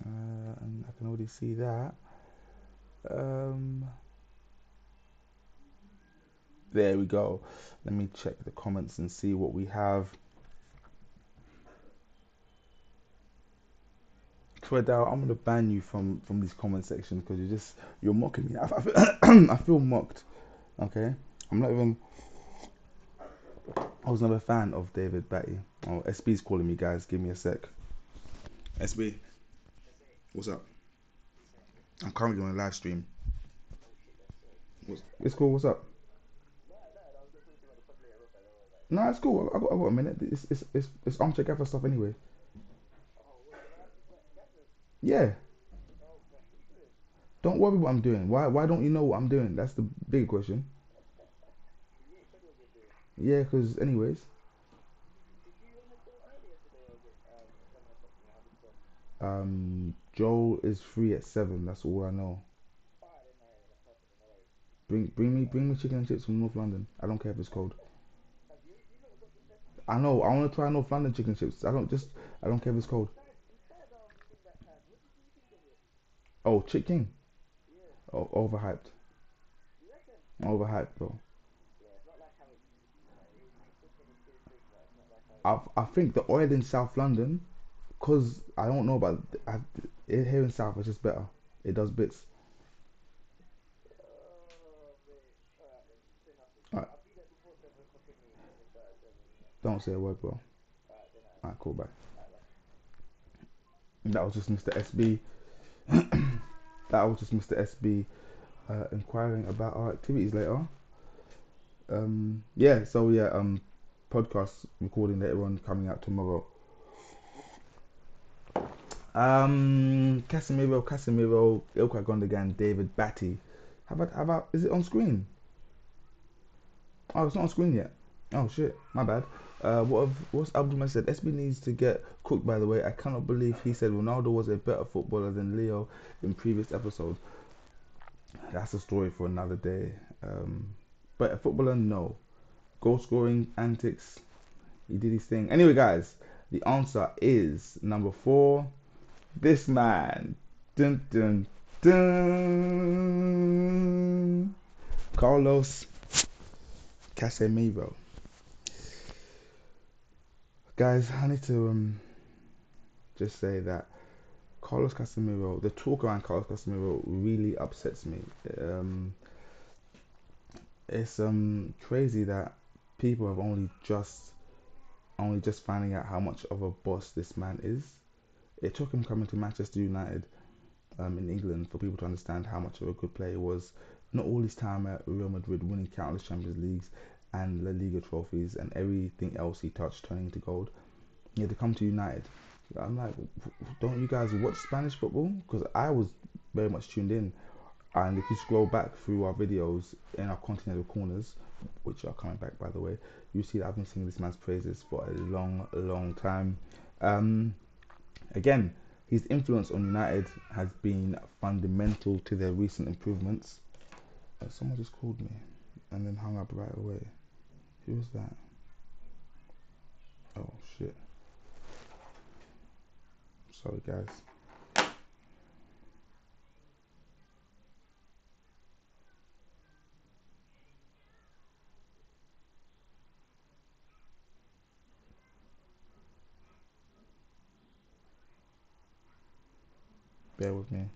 And I can already see that. Um, there we go. Let me check the comments and see what we have. Twiddle, I'm gonna ban you from these comment sections because you're mocking me. I feel mocked. Okay, I'm not even. I was never a fan of David Batty. Oh, SB's calling me, guys. Give me a sec. SB, what's up? I'm currently on a live stream. It's cool. What's up? No, it's cool. I got a minute. It's armchair gaffer stuff anyway. Yeah. Don't worry what I'm doing. Why don't you know what I'm doing? That's the big question. Yeah, because anyways, Joel is free at 7. That's all I know. Bring me chicken and chips from North London. I don't care if it's cold. I know. I want to try North London chicken chips. I don't care if it's cold. Oh, chicken. Oh, overhyped. Overhyped, bro. I think the oil in South London, cause I don't know about it here in South, it's just better. It does bits. Alright, don't say a word, bro. Alright, cool, bye. That was just Mr. SB. That was just Mr. SB inquiring about our activities later. Yeah, so yeah, podcast recording later on coming out tomorrow. Casemiro, Ilkay Gundogan, David Batty. How about, is it on screen? Oh, it's not on screen yet. Oh shit, my bad. What's Abdulman said? SB needs to get cooked. By the way, I cannot believe he said Ronaldo was a better footballer than Leo in previous episodes. That's a story for another day. But a footballer, no. Goal scoring antics, he did his thing. Anyway, guys, the answer is number 4. This man, dun dun dun, Carlos Casemiro. Guys, I need to just say that Carlos Casemiro, the talk around Carlos Casemiro really upsets me. Um, it's crazy that people have only just finding out how much of a boss this man is. It took him coming to Manchester United in England for people to understand how much of a good player he was. Not all his time at Real Madrid, winning countless Champions Leagues and La Liga trophies and everything else he touched turning to gold. He had to come to United. I'm like, don't you guys watch Spanish football? Because I was very much tuned in. And if you scroll back through our videos in our Continental Corners, which are coming back by the way, you see that I've been singing this man's praises for a long time. Um, Again, his influence on United has been fundamental to their recent improvements. Someone just called me and then hung up right away. Who was that? Oh shit. Sorry guys. Bear with me.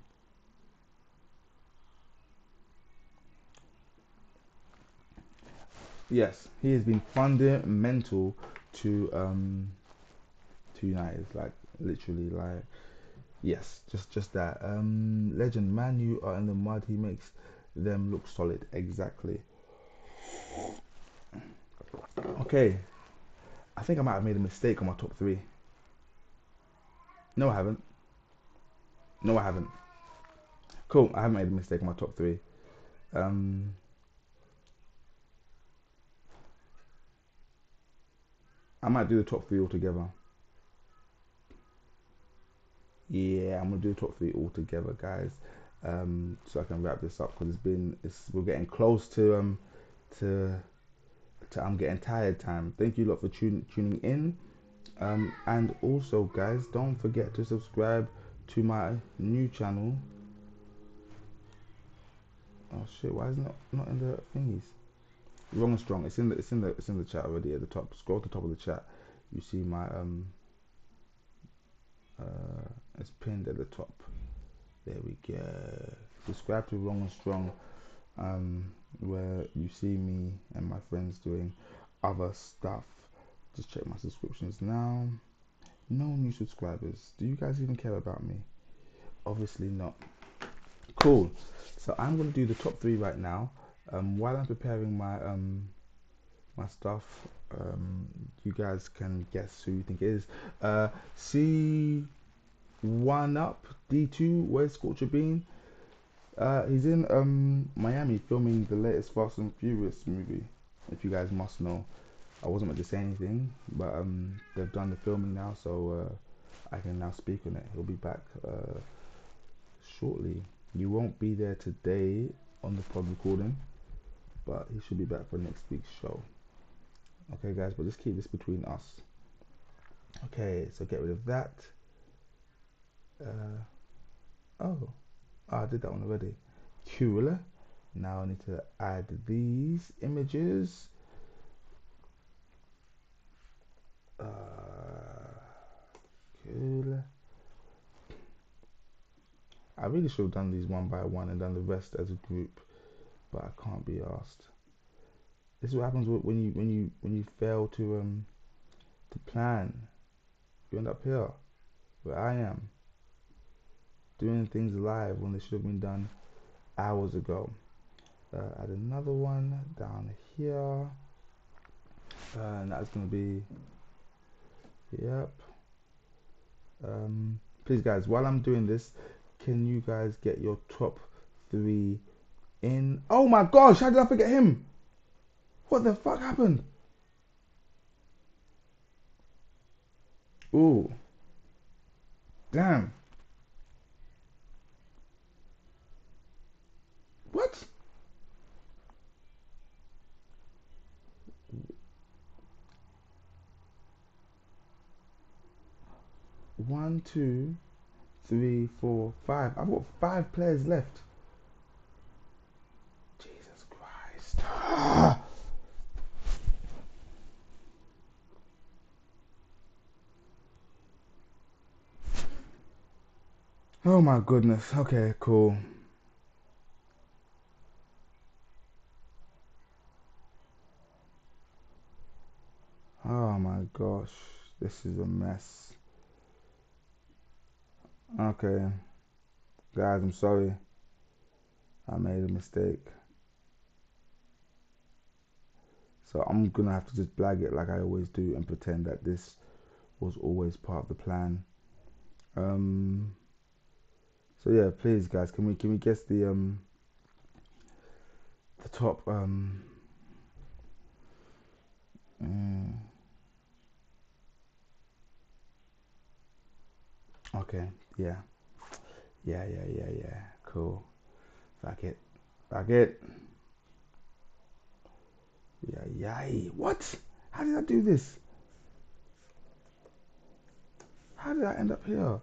Yes, he has been fundamental to United. Like literally, like yes, just that. Legend Man U are in the mud. He makes them look solid. Exactly. Okay, I think I might have made a mistake on my top three. No, I haven't. No, I haven't. Cool. I haven't made a mistake on my top three. Um, I might do the top three altogether. Yeah, I'm gonna do the top three altogether, guys. So I can wrap this up because we're getting close to I'm getting tired time. Thank you a lot for tuning in. And also, guys, don't forget to subscribe to my new channel. Oh shit! Why is it not in the thingies? Wrong and strong. It's in the chat already at the top. Scroll to the top of the chat. You see my it's pinned at the top. There we go. Subscribe to Wrong and Strong, where you see me and my friends doing other stuff. Just check my subscriptions now. No new subscribers. Do you guys even care about me? Obviously not. Cool. So I'm gonna do the top three right now. While I'm preparing my stuff, you guys can guess who you think it is. C1 up D2. Where's Scorcher Bean? He's in Miami filming the latest Fast and Furious movie. If you guys must know, I wasn't meant to say anything, but they've done the filming now, so I can now speak on it. He'll be back shortly. You won't be there today on the pod recording, but he should be back for next week's show. Okay, guys, but just keep this between us. Okay, so get rid of that. Oh, I did that one already. Cool. Now I need to add these images. Cool. I really should have done these one by one and done the rest as a group, but I can't be asked. This is what happens when you fail to plan. You end up here, where I am, doing things live when they should have been done hours ago. Add another one down here, and that's gonna be yep. Please, guys, while I'm doing this, can you guys get your top three in? Oh my gosh, how did I forget him? What the fuck happened? Ooh, damn. What? One, two, three, four, five. I've got five players left. Jesus Christ. Oh my goodness. Okay, cool. Oh my gosh. This is a mess. Okay. Guys, I'm sorry. I made a mistake. So I'm gonna have to just blag it like I always do and pretend that this was always part of the plan. Um so yeah, please guys, can we guess the top mm, okay, yeah. Yeah. Cool. Back it. Back it. Yeah. What? How did I do this? How did I end up here?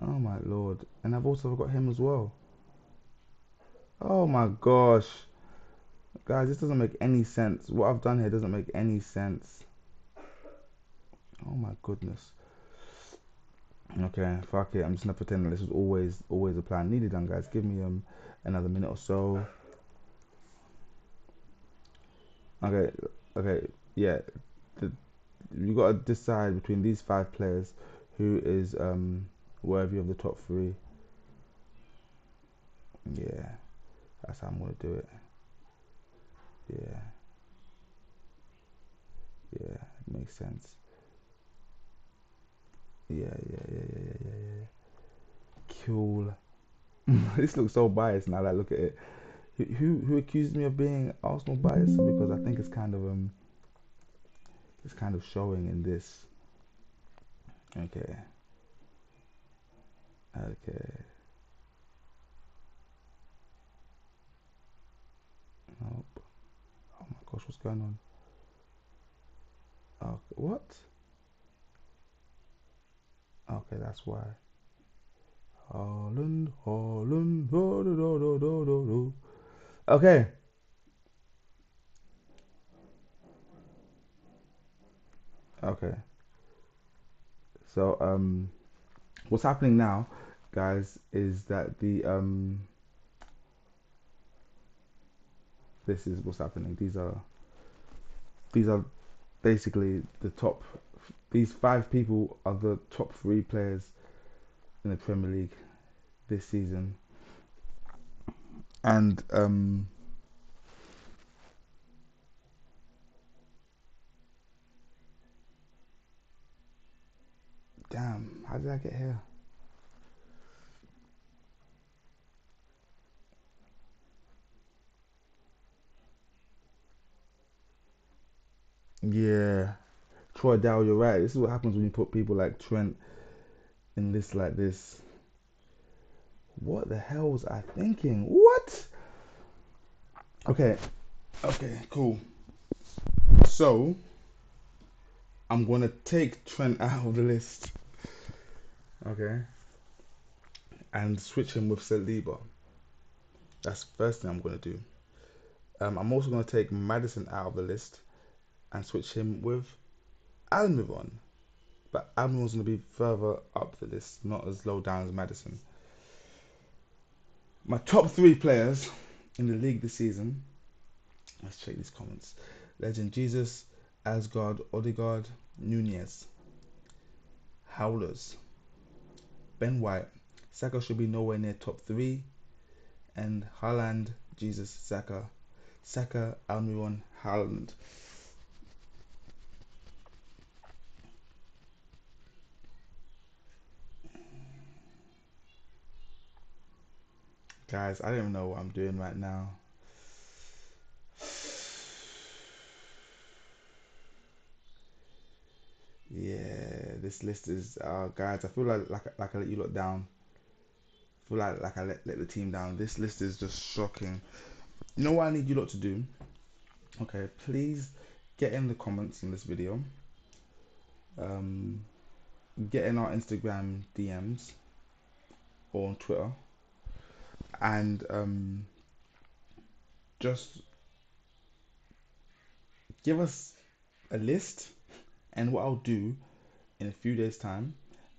Oh my lord. And I've also got him as well. Oh my gosh. Guys, this doesn't make any sense. What I've done here doesn't make any sense. Oh my goodness. Okay, fuck it. I'm just gonna pretend that this was always a plan. Nearly done, guys. Give me another minute or so. Okay, okay, yeah. The, you gotta decide between these five players who is worthy of the top three. Yeah, that's how I'm gonna do it. Yeah, yeah, it makes sense. Yeah. Cool. This looks so biased now that I look at it. Who accused me of being Arsenal biased? Because I think it's kind of showing in this. Okay, okay. Nope. Oh my gosh, what's going on? Okay, what? Okay, that's why. Holland, Holland, do, do, do, do, do, do, do. Okay, okay. So what's happening now, guys, is that this is what's happening. These are basically the top. These five people are the top three players in the Premier League this season, and damn, how did I get here? Yeah, Troy Dow, you're right. This is what happens when you put people like Trent in lists like this. What the hell was I thinking? What? Okay, okay, cool. So I'm gonna take Trent out of the list, okay, and switch him with Saliba. That's the first thing I'm gonna do. I'm also gonna take Madison out of the list and switch him with Almiron. But Almiron's gonna be further up the list, not as low down as Madison. My top three players in the league this season. Let's check these comments. Legend Jesus, Asgard, Odegaard, Nunez, Howlers, Ben White. Saka should be nowhere near top three, and Haaland, Jesus, Saka, Almiron, Haaland. Guys, I don't even know what I'm doing right now. Yeah, this list is guys. I feel like I let you lot down. I feel like I let the team down. This list is just shocking. You know what I need you lot to do? Okay, please get in the comments in this video. Um, get in our Instagram DMs or on Twitter, and just give us a list. And what I'll do in a few days' time,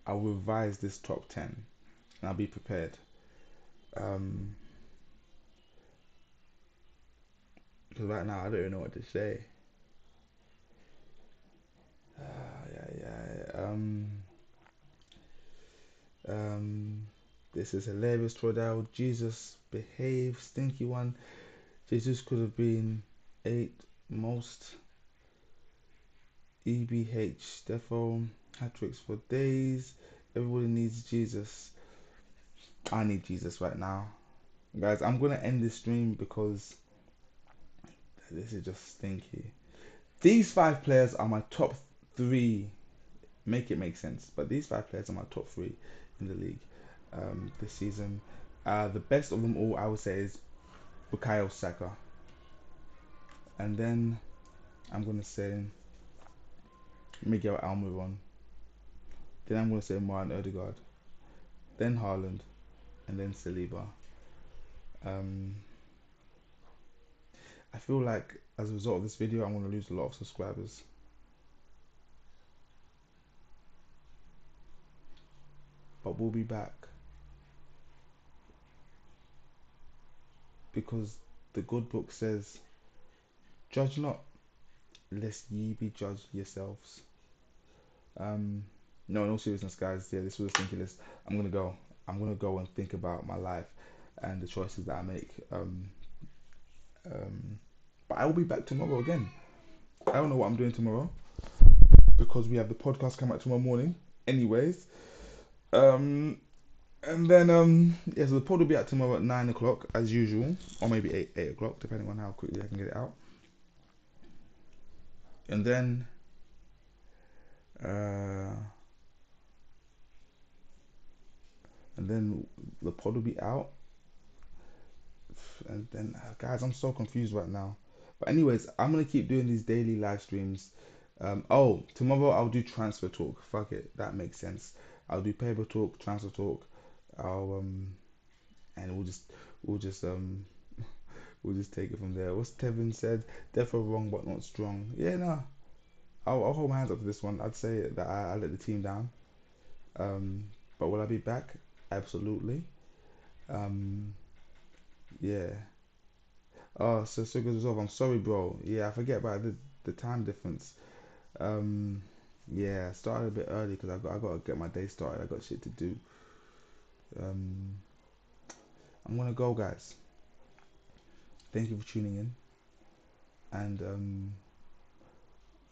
I'll revise this top 10 and I'll be prepared. Um, because right now I don't even know what to say. Yeah. Um, this is hilarious. Trodell, Jesus, behave, stinky one. Jesus could have been 8 most. EBH, Defo, hat tricks for days. Everybody needs Jesus. I need Jesus right now. Guys, I'm gonna end this stream because this is just stinky. These five players are my top three. Make it make sense. But these five players are my top three in the league this season. The best of them all, I would say, is Bukayo Saka. And then I'm gonna say Miguel Almiron. Then I'm gonna say Martin Odegaard. Then Haaland, and then Saliba. Um, I feel like as a result of this video, I'm gonna lose a lot of subscribers. but we'll be back because the good book says, "Judge not, lest ye be judged yourselves." Um, no, no seriousness, guys. Yeah, this was a thinking list. I'm gonna go. I'm gonna go and think about my life and the choices that I make. Um, but I will be back tomorrow again. I don't know what I'm doing tomorrow because we have the podcast come out tomorrow morning. Anyways, um, and then yeah, so the pod will be out tomorrow at 9 o'clock as usual, or maybe eight o'clock, depending on how quickly I can get it out. And then uh, and then the pod will be out. And then, guys, I'm so confused right now. But anyways, I'm gonna keep doing these daily live streams. Oh, tomorrow I'll do transfer talk. Fuck it, that makes sense. I'll do paper talk, transfer talk. I'll and we'll just we'll just take it from there. What's Tevin said? Definitely wrong, but not strong. Yeah, no, I'll hold my hands up for this one. I'd say that I let the team down. But will I be back? Absolutely. Um, yeah. Oh, so good as well. I'm sorry, bro. Yeah, I forget about the time difference. Um, yeah, I started a bit early because I got to get my day started. I got shit to do. Um, I'm gonna go, guys. Thank you for tuning in, and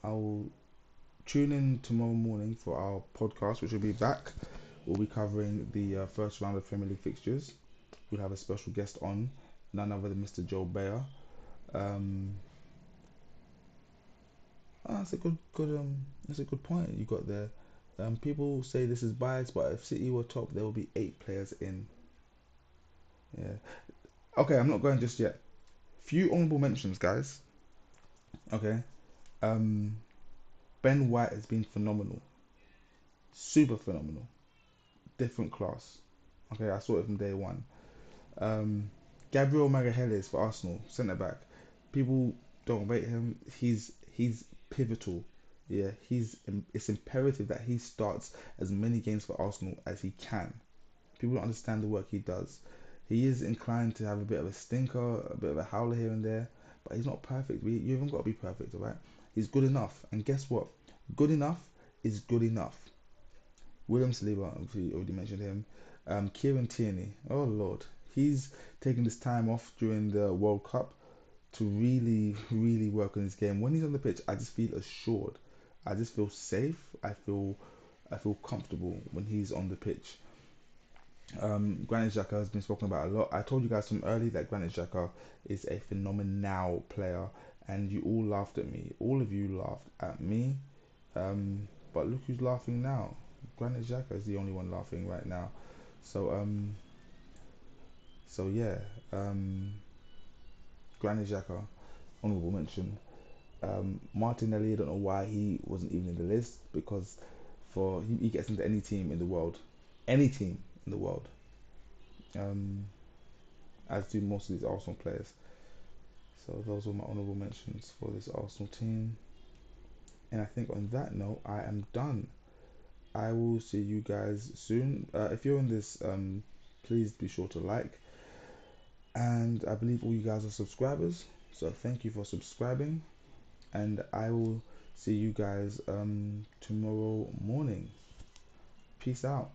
I'll tune in tomorrow morning for our podcast, which will be back. We'll be covering the first round of Premier League fixtures. We'll have a special guest on, none other than Mr. Joe Bayer. Um, that's a that's a good point you got there. People say this is biased, but if City were top, there will be 8 players in. Yeah. Okay, I'm not going just yet. Few honorable mentions, guys. Okay. Um, Ben White has been phenomenal, super phenomenal, different class. Okay, I saw it from day one. Um, Gabriel Magalhaes for Arsenal, centre back. People don't rate him. He's pivotal. Yeah, it's imperative that he starts as many games for Arsenal as he can. People don't understand the work he does. He is inclined to have a bit of a stinker, a bit of a howler here and there, but he's not perfect. You haven't got to be perfect, alright? He's good enough, and guess what? Good enough is good enough. William Saliba, obviously already mentioned him. Kieran Tierney, oh lord, he's taking this time off during the World Cup to really, really work on his game. When he's on the pitch, I just feel assured. I just feel safe. I feel comfortable when he's on the pitch. Granit Xhaka has been spoken about a lot. I told you guys from early that Granit Xhaka is a phenomenal player, and you all laughed at me. All of you laughed at me. But look who's laughing now. Granit Xhaka is the only one laughing right now. So yeah, Granit Xhaka, honourable mention. Martinelli, I don't know why he wasn't even in the list because he gets into any team in the world, any team in the world. Um, as do most of these Arsenal players. So those were my honourable mentions for this Arsenal team. And I think on that note, I am done. I will see you guys soon. If you're in this, please be sure to like. And I believe all you guys are subscribers. So thank you for subscribing. And I will see you guys tomorrow morning. Peace out.